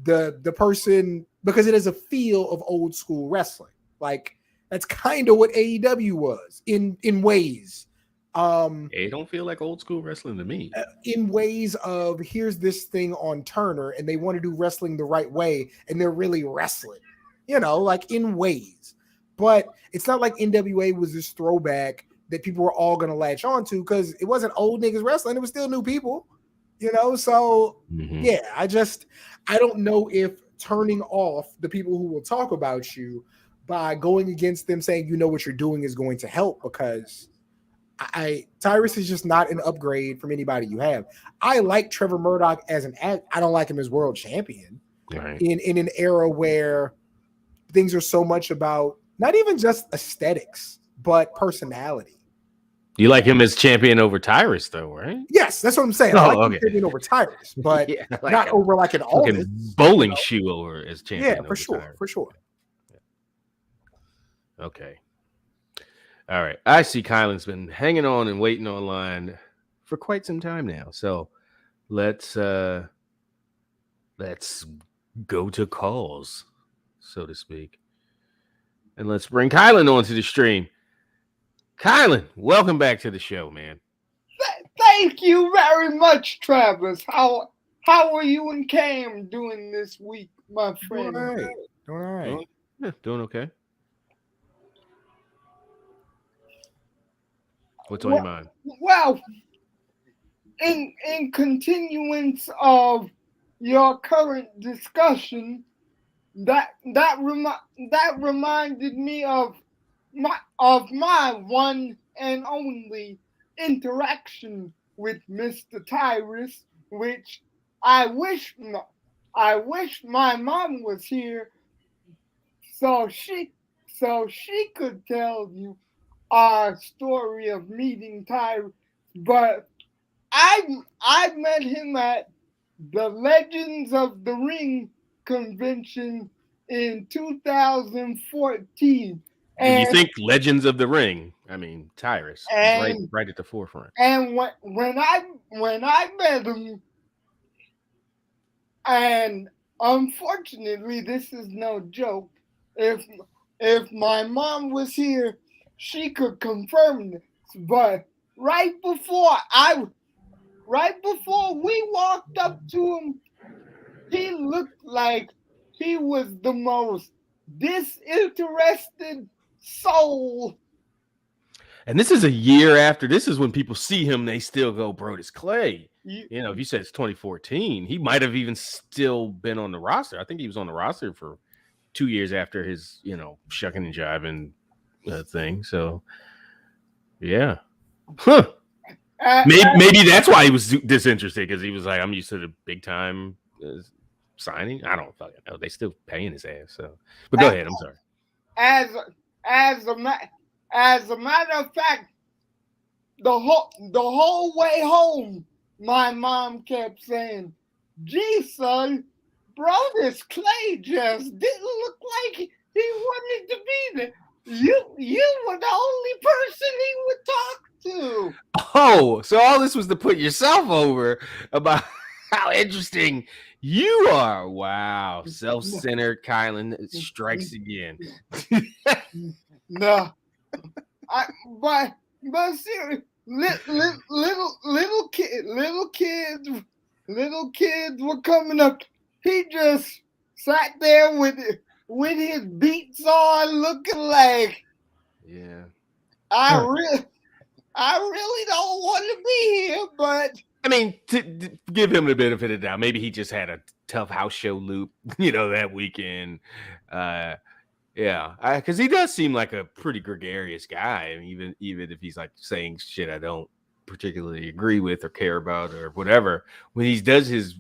because it has a feel of old school wrestling. Like, that's kind of what AEW was in ways. It don't feel like old school wrestling to me. In ways of, here's this thing on Turner and they want to do wrestling the right way and they're really wrestling, like in ways. But it's not like NWA was this throwback that people were all going to latch on to, because it wasn't old niggas wrestling. It was still new people, So yeah, I don't know if turning off the people who will talk about you by going against them saying, what you're doing is going to help, because Tyrus is just not an upgrade from anybody you have. I like Trevor Murdoch as an act. I don't like him as world champion in an era where things are so much about not even just aesthetics, but personality. You like him as champion over Tyrus, though, right? Yes, that's what I'm saying. I like him champion over Tyrus, but yeah, like not over like an Aldis. Bowling shoe over as champion. Yeah, for sure, Tyrus. for sure. Yeah. Okay. All right. I see Kylan's been hanging on and waiting online for quite some time now. So let's go to calls, so to speak. And let's bring Kylan onto the stream. Kylan, welcome back to the show, man. Thank you very much, Travis. How are you and Cam doing this week, my friend? Doing all right. Yeah, doing okay. What's on your mind? Well, in continuance of your current discussion, that reminded me of my one and only interaction with Mr. Tyrus, which I wish my mom was here so she could tell you our story of meeting Tyrus. But I met him at the Legends of the Ring convention in 2014. And you think Legends of the Ring? I mean, Tyrus, right at the forefront. And when I met him, and unfortunately, this is no joke. If my mom was here, she could confirm this. But right before we walked up to him, he looked like he was the most disinterested soul. And this is a year after. This is when people see him, they still go, Brodus Clay. If you said it's 2014, he might have even still been on the roster. I think he was on the roster for 2 years after his, shucking and jiving thing. So, yeah. Huh. Maybe that's why he was disinterested, because he was like, I'm used to the big time signing. I don't fucking know. They still paying his ass. So, but go ahead. I'm sorry. As a matter of fact, the whole way home, my mom kept saying, "Gee, son, bro, this Clay just didn't look like he wanted to be there. You were the only person he would talk to." Oh, so all this was to put yourself over about how interesting you are. Wow, self-centered Kylan strikes again. No, but seriously, little kids were coming up. He just sat there with his beats on, looking like, Yeah. I really don't want to be here, but I mean, to give him the benefit of the doubt, maybe he just had a tough house show loop, that weekend. Yeah, because he does seem like a pretty gregarious guy. I mean, even if he's like saying shit I don't particularly agree with or care about or whatever, when he does his,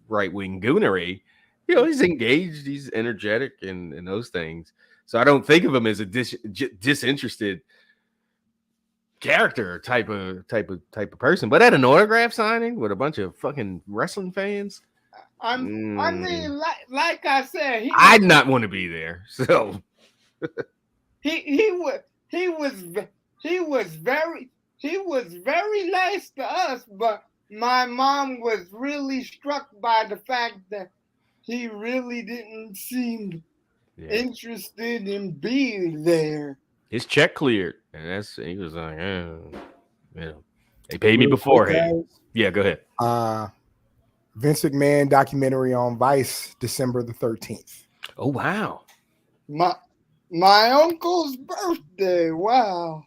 right wing goonery, he's engaged, he's energetic, and those things. So I don't think of him as a disinterested character type of person. But at an autograph signing with a bunch of fucking wrestling fans, I mean, like I said, I'd not want to be there. So he was very nice to us, but my mom was really struck by the fact that he really didn't seem interested in being there. His check cleared, and he was like, they paid me beforehand. Yeah, go ahead. Vince McMahon documentary on Vice, December the 13th. Oh wow! My uncle's birthday. Wow.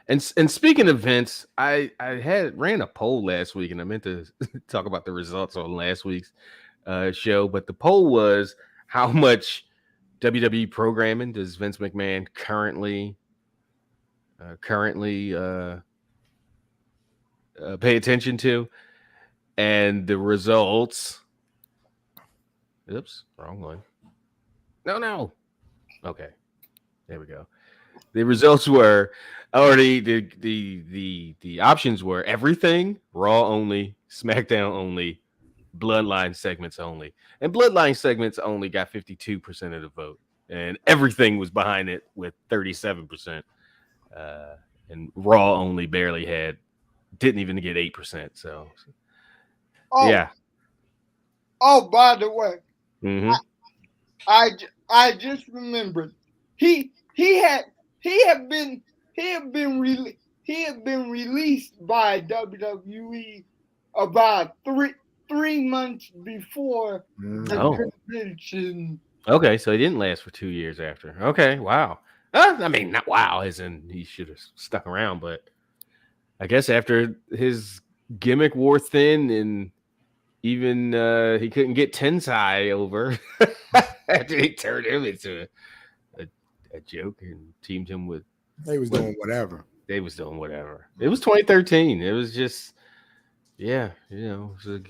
And speaking of Vince, I ran a poll last week, and I meant to talk about the results on last week's show, but the poll was how much WWE programming does Vince McMahon currently pay attention to, and the results. Oops, wrong one. No. Okay, there we go. The results were already the options were everything, Raw only, SmackDown only, Bloodline segments only, and Bloodline segments only got 52% of the vote, and everything was behind it with 37%, and Raw only barely didn't even get 8%. So, yeah. Oh, by the way, mm-hmm. I just remembered he had been released by WWE about three months before the convention. Okay, so he didn't last for 2 years after. Okay, wow. I mean, not wow, as in he should have stuck around, but I guess after his gimmick wore thin and even he couldn't get Tensai over after he turned him into a joke and teamed him with. They was doing whatever. It was 2013. It was just, yeah, it was like,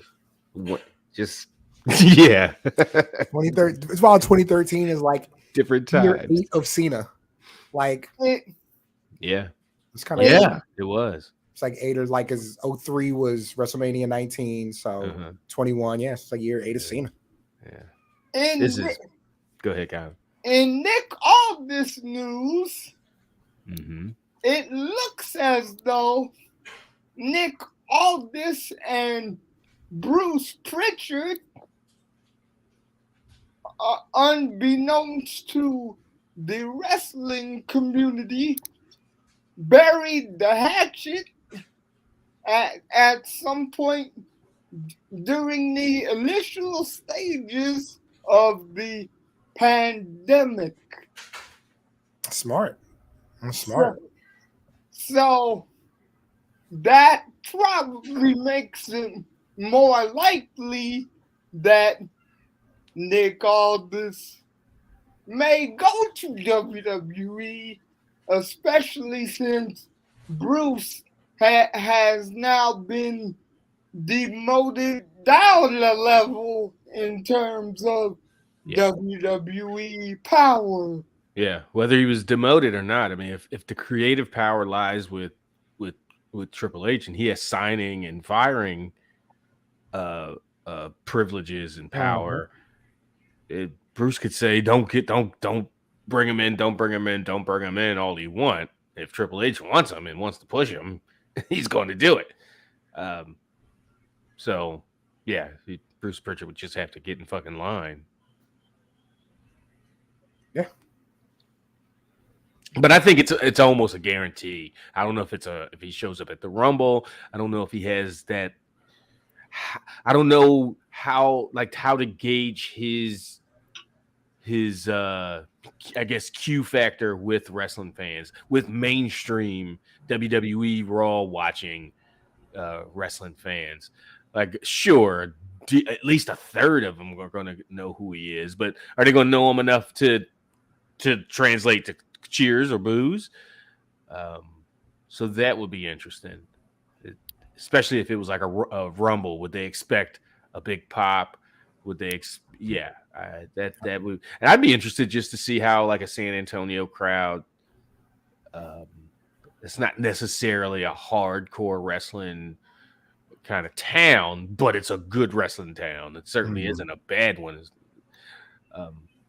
what, just, yeah. 2013. It's about 2013 is like different times. Year 8 of Cena. Like, yeah, it's kind of it was. It's like 8 or like as 03 was WrestleMania 19, so 21. Yeah, it's like year 8 of Cena. Yeah. And go ahead, Kyle. In Nick Aldis news, it looks as though Nick Aldis and Bruce Pritchard, unbeknownst to the wrestling community, buried the hatchet at some point during the initial stages of the pandemic. Smart. I'm smart. So that probably makes it more likely that Nick Aldis may go to WWE, especially since Bruce has now been demoted down a level in terms of WWE power. Yeah, whether he was demoted or not. I mean, if the creative power lies with with Triple H and he has signing and firing privileges and Mhm. power, Bruce could say, don't bring him in, don't bring him in, don't bring him in all you want. If Triple H wants him and wants to push him, he's going to do it. Um, so yeah, Bruce Pritchard would just have to get in fucking line. Yeah. But I think it's almost a guarantee. I don't know if he shows up at the Rumble. I don't know if he has that. I don't know how to gauge his I guess Q factor with wrestling fans, with mainstream WWE Raw watching wrestling fans. Like, sure, at least a third of them are going to know who he is, but are they going to know him enough to translate to cheers or boos? So that would be interesting, especially if it was like a Rumble. Would they expect a big pop? Would they? Yeah, that would, and I'd be interested just to see how like a San Antonio crowd. Um, it's not necessarily a hardcore wrestling kind of town, but it's a good wrestling town. It certainly Mhm. isn't a bad one.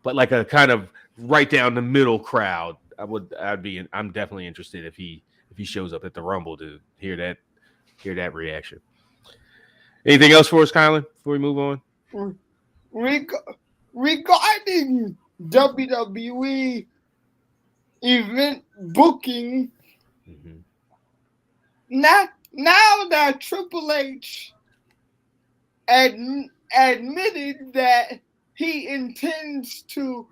But like a kind of right down the middle crowd, I'm definitely interested if he shows up at the Rumble to hear that reaction. Anything else for us, Kylan, before we move on? Reg- Regarding WWE event booking, Mm-hmm. now that Triple H admitted that he intends to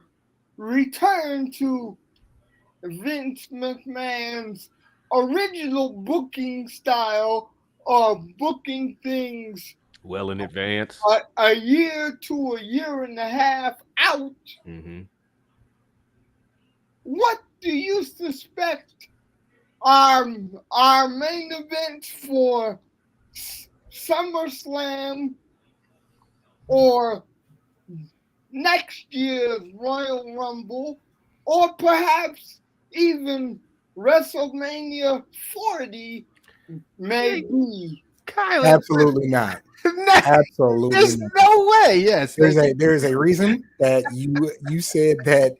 return to Vince McMahon's original booking style of booking things Well in advance. a year to a year and a half out. Mm-hmm. What do you suspect our main events for SummerSlam or next year's Royal Rumble, or perhaps even WrestleMania 40 may be? Kylan, Absolutely not. no, Absolutely there's not. no way. Yes, There's a reason that you said that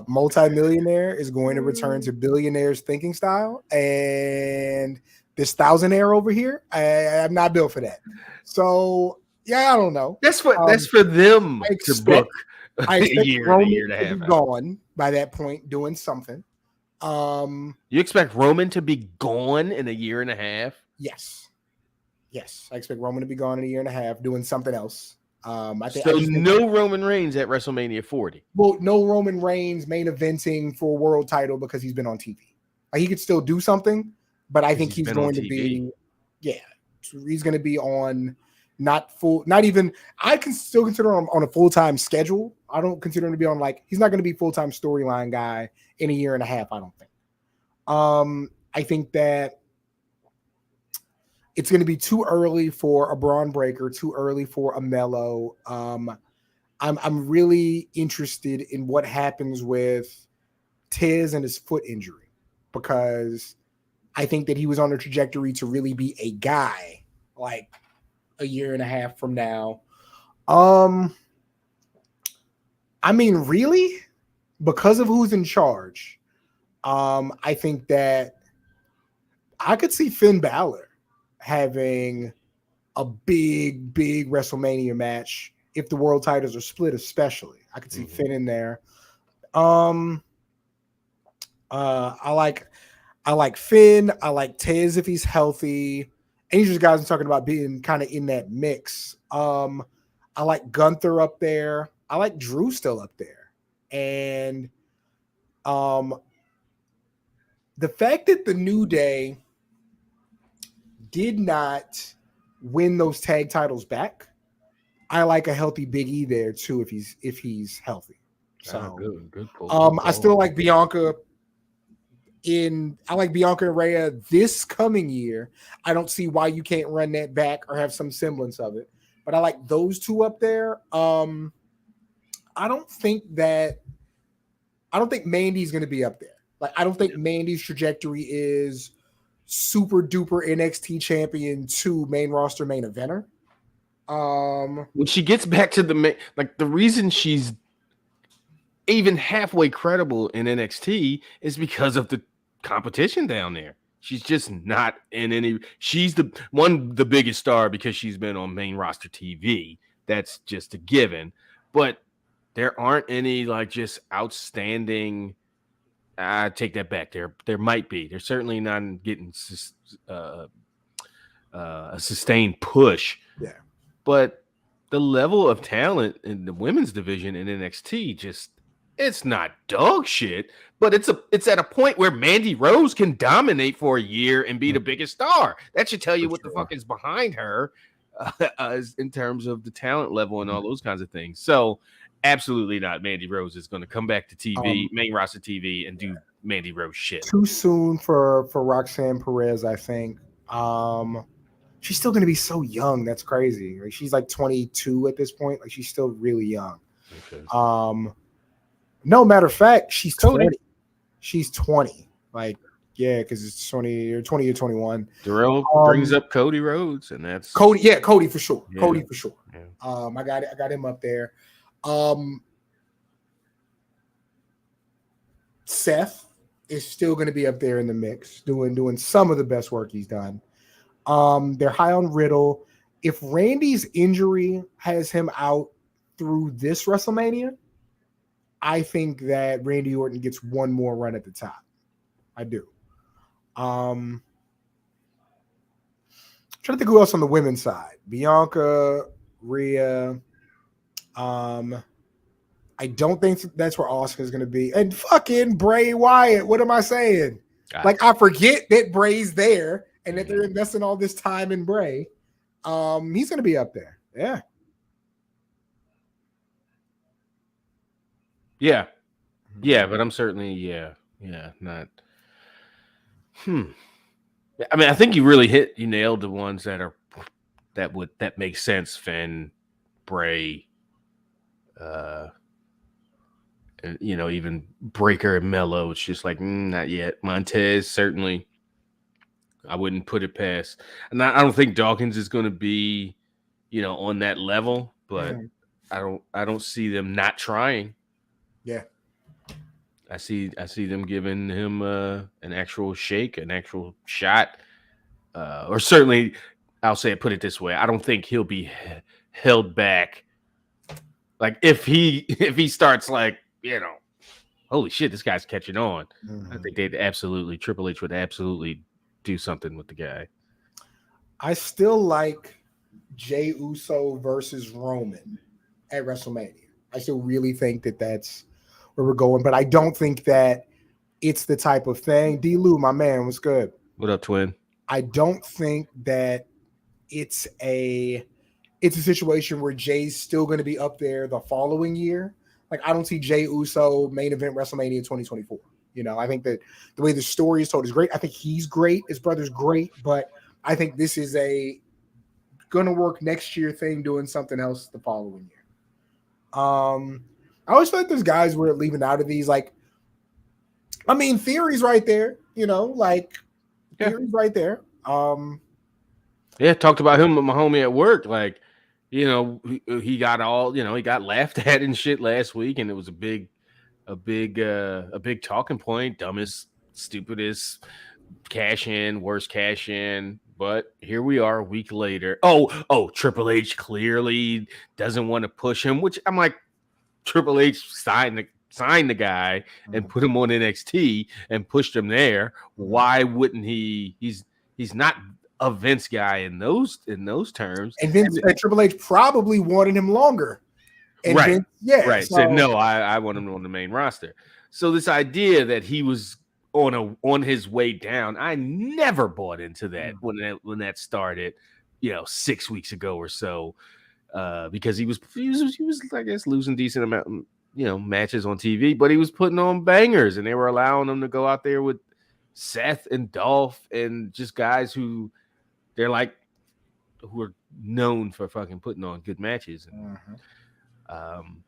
multimillionaire is going to return to billionaires thinking style, and this thousandaire over here, I'm not built for that. So yeah, I don't know. that's for them I to expect, book I a expect year and a Roman year and a to half. be out. gone by that point, doing something. You expect Roman to be gone in a year and a half? Yes, I expect Roman to be gone in a year and a half, doing something else. I So just think, no Roman Reigns at WrestleMania 40. well, no Roman Reigns main eventing for a world title because he's been on TV. Like, he could still do something, but I think he's been on going to TV. be, he's going to be on not even, I can still consider him on a full-time schedule. I don't consider him to be on, like, he's not going to be full-time storyline guy in a year and a half, I don't think. I think that it's going to be too early for a Braun Breaker, too early for a Mello. I'm really interested in what happens with Tez and his foot injury, because I think that he was on a trajectory to really be a guy like a year and a half from now. I mean, really, because of who's in charge, I think that I could see Finn Balor having a big WrestleMania match if the world titles are split, especially. I could see Finn in there. I like Finn. I like Tez if he's healthy. And these are guys I'm talking about being kind of in that mix. I like Gunther up there. I like Drew still up there. And the fact that the New Day did not win those tag titles back, I like a healthy Big E there too if he's healthy. So Good pull. I still like Bianca. I like Bianca and Rhea this coming year. I don't see why you can't run that back or have some semblance of it. But I like those two up there. I don't think that I don't think Mandy's going to be up there. Like, I don't think Mandy's trajectory is super duper NXT champion to main roster main eventer. When she gets back to the main, like the reason she's even halfway credible in NXT is because of the competition down there. She's just not in any. She's the biggest star because she's been on main roster TV. That's just a given. But there aren't any like just outstanding. I take that back. There might be. They're certainly not getting a sustained push. Yeah. But the level of talent in the women's division in NXT just. It's not dog shit, but it's at a point where Mandy Rose can dominate for a year and be the biggest star. That should tell you what the fuck is behind her in terms of the talent level and all those kinds of things. So absolutely not. Mandy Rose is going to come back to TV, main roster TV, and do Mandy Rose shit. Too soon for Roxanne Perez, I think. She's still going to be so young. That's crazy. Like, she's like 22 at this point. Like, she's still really young. Okay. No, matter of fact, she's Cody. 20. She's 20. Like, yeah, because it's 20 or 21. Darrell brings up Cody Rhodes, and that's Cody. Yeah, Cody for sure. Yeah. Cody for sure. Yeah. I got him up there. Seth is still going to be up there in the mix, doing some of the best work he's done. They're high on Riddle. If Randy's injury has him out through this WrestleMania, I think that Randy Orton gets one more run at the top. I do. Trying to think who else on the women's side. Bianca, Rhea. I don't think that's where Asuka's going to be. And fucking Bray Wyatt. What am I saying? Like, I forget that Bray's there and that they're investing all this time in Bray. He's going to be up there. Yeah. Yeah, but I'm certainly not. I mean, I think you nailed the ones that make sense. Finn, Bray, and even Breaker and Mello. It's just like not yet. Montez certainly, I wouldn't put it past. And I don't think Dawkins is going to be, on that level. But I don't see them not trying. Yeah. I see them giving him an actual shake, an actual shot, or certainly, put it this way: I don't think he'll be held back. Like if he starts like holy shit, this guy's catching on. I think Triple H would absolutely do something with the guy. I still like Jey Uso versus Roman at WrestleMania. I still really think that that's where we're going, but I don't think that it's the type of thing. D. Lou, my man, what's good? What up, twin? I don't think that it's a situation where Jay's still going to be up there the following year. Like, I don't see Jey Uso main event WrestleMania 2024. I think that the way the story is told is great. I think he's great. His brother's great, but I think this is a gonna work next year thing, doing something else the following year. I always feel like there's guys we're leaving out of these. Like, I mean, Theory's right there, Theory's right there. Talked about him with my homie at work. Like, he got he got laughed at and shit last week, and it was a big talking point. Dumbest, stupidest cash in, worst cash in. But here we are a week later. Oh, Triple H clearly doesn't want to push him, which I'm like, Triple H signed the guy and put him on NXT and pushed him there. Why wouldn't he? He's not a Vince guy in those terms. And Vince and Triple H probably wanted him longer. And right. Vince, right. So, said no, I want him on the main roster. So this idea that he was on his way down, I never bought into that when that started, 6 weeks ago or so. Because he was I guess losing decent amount matches on TV, but he was putting on bangers, and they were allowing him to go out there with Seth and Dolph and just guys who are known for fucking putting on good matches and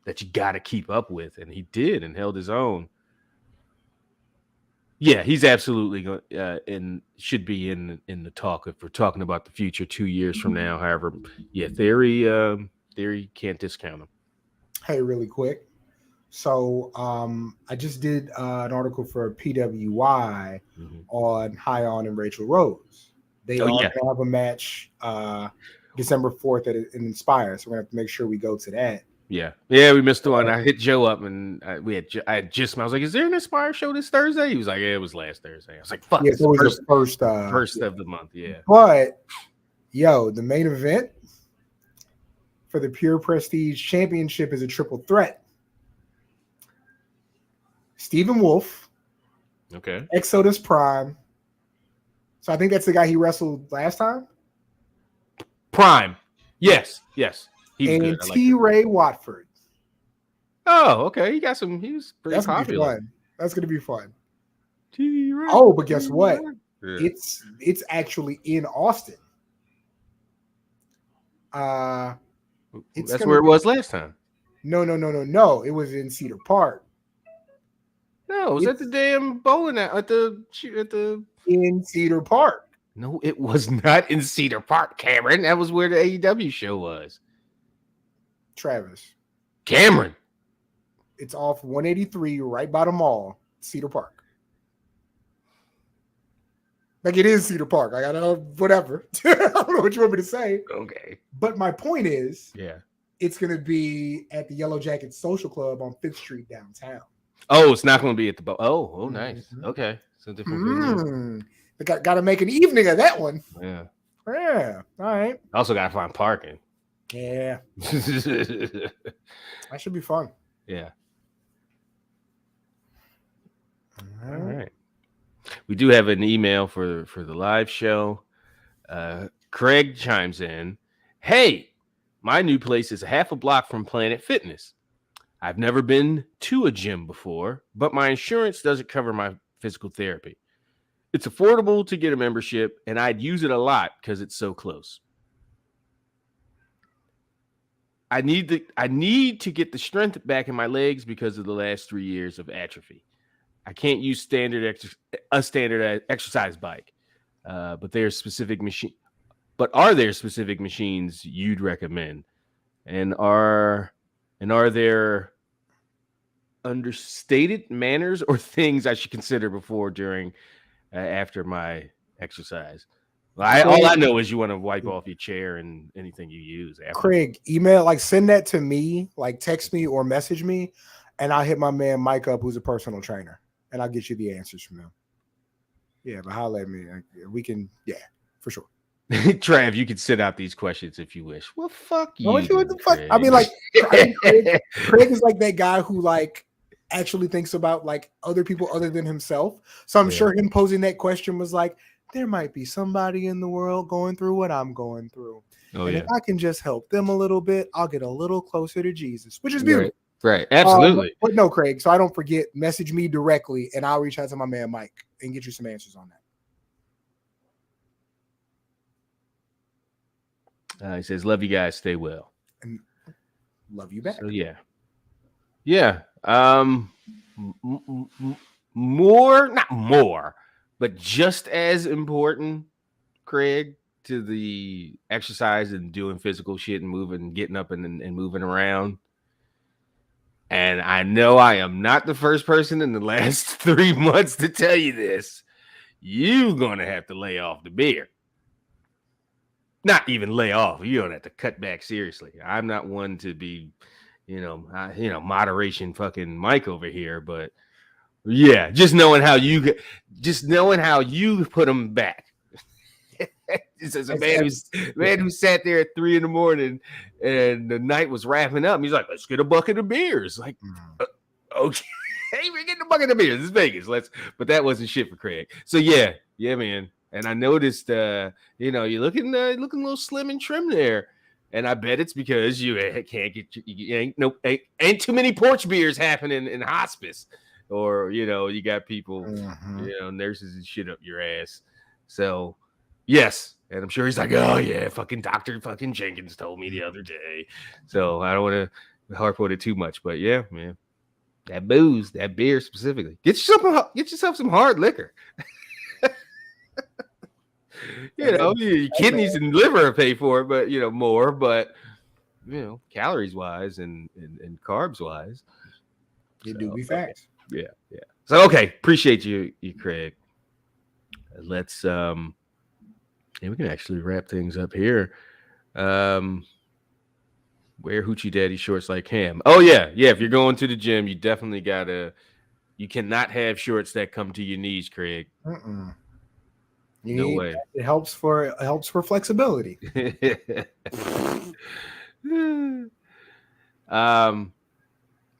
that you got to keep up with, and he did and held his own. Yeah, he's absolutely in should be in the talk if we're talking about the future 2 years from now. However, yeah, Theory can't discount him. Hey, really quick. So I just did an article for PWY on High On and Rachel Rose. They are going to have a match December 4th at Inspire, so we're going to have to make sure we go to that. Yeah, we missed one. I hit Joe up, and I was like, "Is there an Inspire show this Thursday?" He was like, "Yeah, it was last Thursday." I was like, "Fuck, yeah, so it was the first of the month." Yeah, but the main event for the Pure Prestige Championship is a triple threat. Stephen Wolf, okay, Exodus Prime. So I think that's the guy he wrestled last time. Prime, yes. And T. Ray Watford. Oh, okay. He was pretty popular. That's gonna be fun. T-Ray. Oh, but guess what? Yeah. It's actually in Austin. That's where it was last time. No. It was in Cedar Park. No, it was at the damn bowling at the in Cedar Park. No, it was not in Cedar Park, Cameron. That was where the AEW show was. Travis. Cameron. It's off 183 right by the mall, Cedar Park. Like it is Cedar Park. I gotta whatever. I don't know what you want me to say. Okay. But my point is, yeah, it's gonna be at the Yellow Jacket Social Club on 5th Street downtown. Oh, it's not gonna be at the Oh, nice. Mm-hmm. Okay. So different. Got to make an evening of that one. Yeah. Yeah. All right. Also got to find parking. Yeah. That should be fun. Yeah. All right. We do have an email for the live show. Craig chimes in. Hey, my new place is half a block from Planet Fitness. I've never been to a gym before, but my insurance doesn't cover my physical therapy. It's affordable to get a membership, and I'd use it a lot because it's so close. I need to get the strength back in my legs because of the last 3 years of atrophy. I can't use a standard exercise bike, but are there specific machines you'd recommend? And are there understated manners or things I should consider before, during, after my exercise? All I know is you want to wipe off your chair and anything you use. After. Craig, send that to me, text me or message me, and I'll hit my man Mike up, who's a personal trainer, and I'll get you the answers from him. Yeah, but holla at me. We can, for sure. Trav, you can sit out these questions if you wish. Well, fuck you. What the fuck? I mean, Craig is like that guy who actually thinks about other people other than himself. So I'm sure him posing that question was like, there might be somebody in the world going through what I'm going through. If I can just help them a little bit, I'll get a little closer to Jesus, which is beautiful. Right. Absolutely. But no, Craig, so I don't forget, message me directly and I'll reach out to my man Mike and get you some answers on that. He says, love you guys. Stay well. And love you back. So, yeah. Not more, but just as important, Craig, to the exercise and doing physical shit and moving, getting up and moving around. And I know I am not the first person in the last 3 months to tell you this. You're going to have to lay off the beer. Not even lay off. You don't have to cut back seriously. I'm not one to be, moderation fucking Mike over here, but yeah, just knowing how you put them back. This is a man who sat there at 3 a.m. and the night was wrapping up. And he's like, let's get a bucket of beers. Like, okay, hey, we're getting a bucket of beers. It's Vegas. But that wasn't shit for Craig. So yeah, man. And I noticed, you're looking a little slim and trim there. And I bet it's because you can't get ain't too many porch beers happening in hospice, or you got people, nurses and shit up your ass. So yes, and I'm sure he's like, oh yeah, fucking Dr. fucking Jenkins told me the other day. So I don't want to harp on it too much, but yeah, man. That booze, that beer specifically. Get yourself some hard liquor. Your kidneys and liver pay for it, but more. But calories wise and carbs wise, It do be facts. Yeah. So okay, appreciate you, Craig. Let's we can actually wrap things up here. Wear Hoochie Daddy shorts like Cam. Oh yeah. If you're going to the gym, you definitely you cannot have shorts that come to your knees, Craig. No way. It helps for flexibility.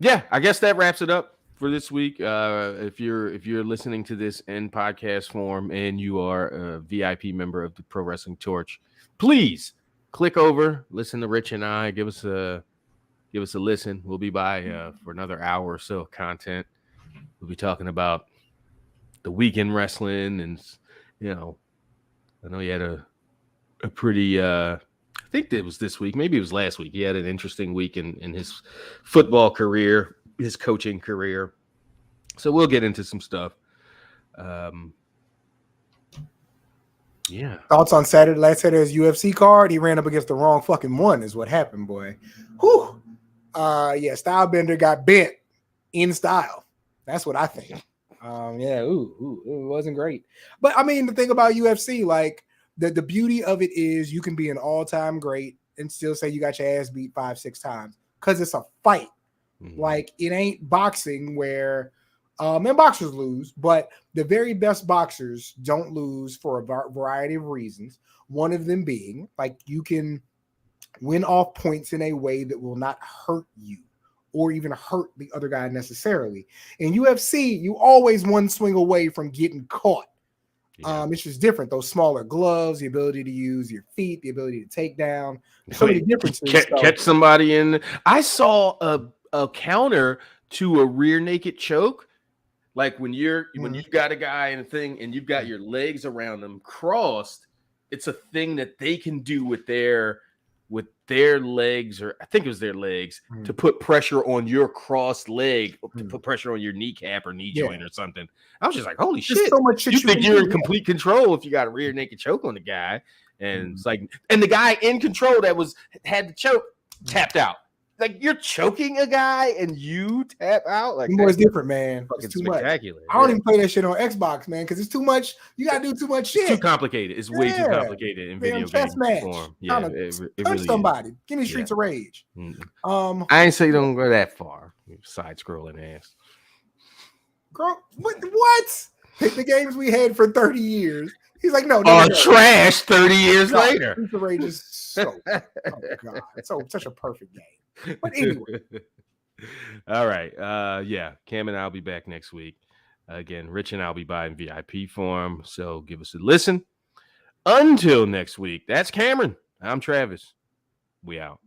Yeah, I guess that wraps it up for this week. If you're listening to this in podcast form and you are a VIP member of the Pro Wrestling Torch, please click over, listen to Rich and I, give us a listen. We'll be by for another hour or so of content. We'll be talking about the weekend wrestling, and I know he had a pretty I think it was this week, maybe it was last week. He had an interesting week in his football career, his coaching career. So we'll get into some stuff. Yeah. Thoughts on Saturday? Last Saturday's UFC card. He ran up against the wrong fucking one, is what happened, boy. Whew. Stylebender got bent in style. That's what I think. It wasn't great. But I mean, the thing about UFC, like the beauty of it is you can be an all-time great and still say you got your ass beat 5-6 times because it's a fight. Mm-hmm. Like it ain't boxing where and boxers lose, but the very best boxers don't lose for a variety of reasons. One of them being like you can win off points in a way that will not hurt you or even hurt the other guy necessarily. In UFC, you always one swing away from getting caught. Yeah. It's just different. Those smaller gloves, the ability to use your feet, the ability to take down. So many differences. Catch somebody in. I saw a counter to a rear naked choke. Like when you've got a guy in a thing and you've got your legs around them crossed, it's a thing that they can do with their legs, or I think it was their legs, to put pressure on your crossed leg, to put pressure on your kneecap or knee joint or something. I was just like, holy shit. So much shit you think you're in complete control if you got a rear naked choke on the guy. And it's like, and the guy in control that had the choke tapped out. Like you're choking a guy and you tap out. Like it's different, man. It's too spectacular. Much. I don't even play that shit on Xbox, man, because it's too much. You gotta do too much shit. It's too complicated. It's way too complicated in video game form. Yeah, it really somebody. Is. Give me Streets of Rage. I ain't say don't go that far. Side scrolling ass. Girl, what? Pick the games we had for 30 years. He's like, no. Trash 30 years later. Streets of Rage is so. Oh god, it's such a perfect game. But anyway. All right. Cam and I'll be back next week. Again, Rich and I'll be buying VIP form. So give us a listen. Until next week, that's Cameron. I'm Travis. We out.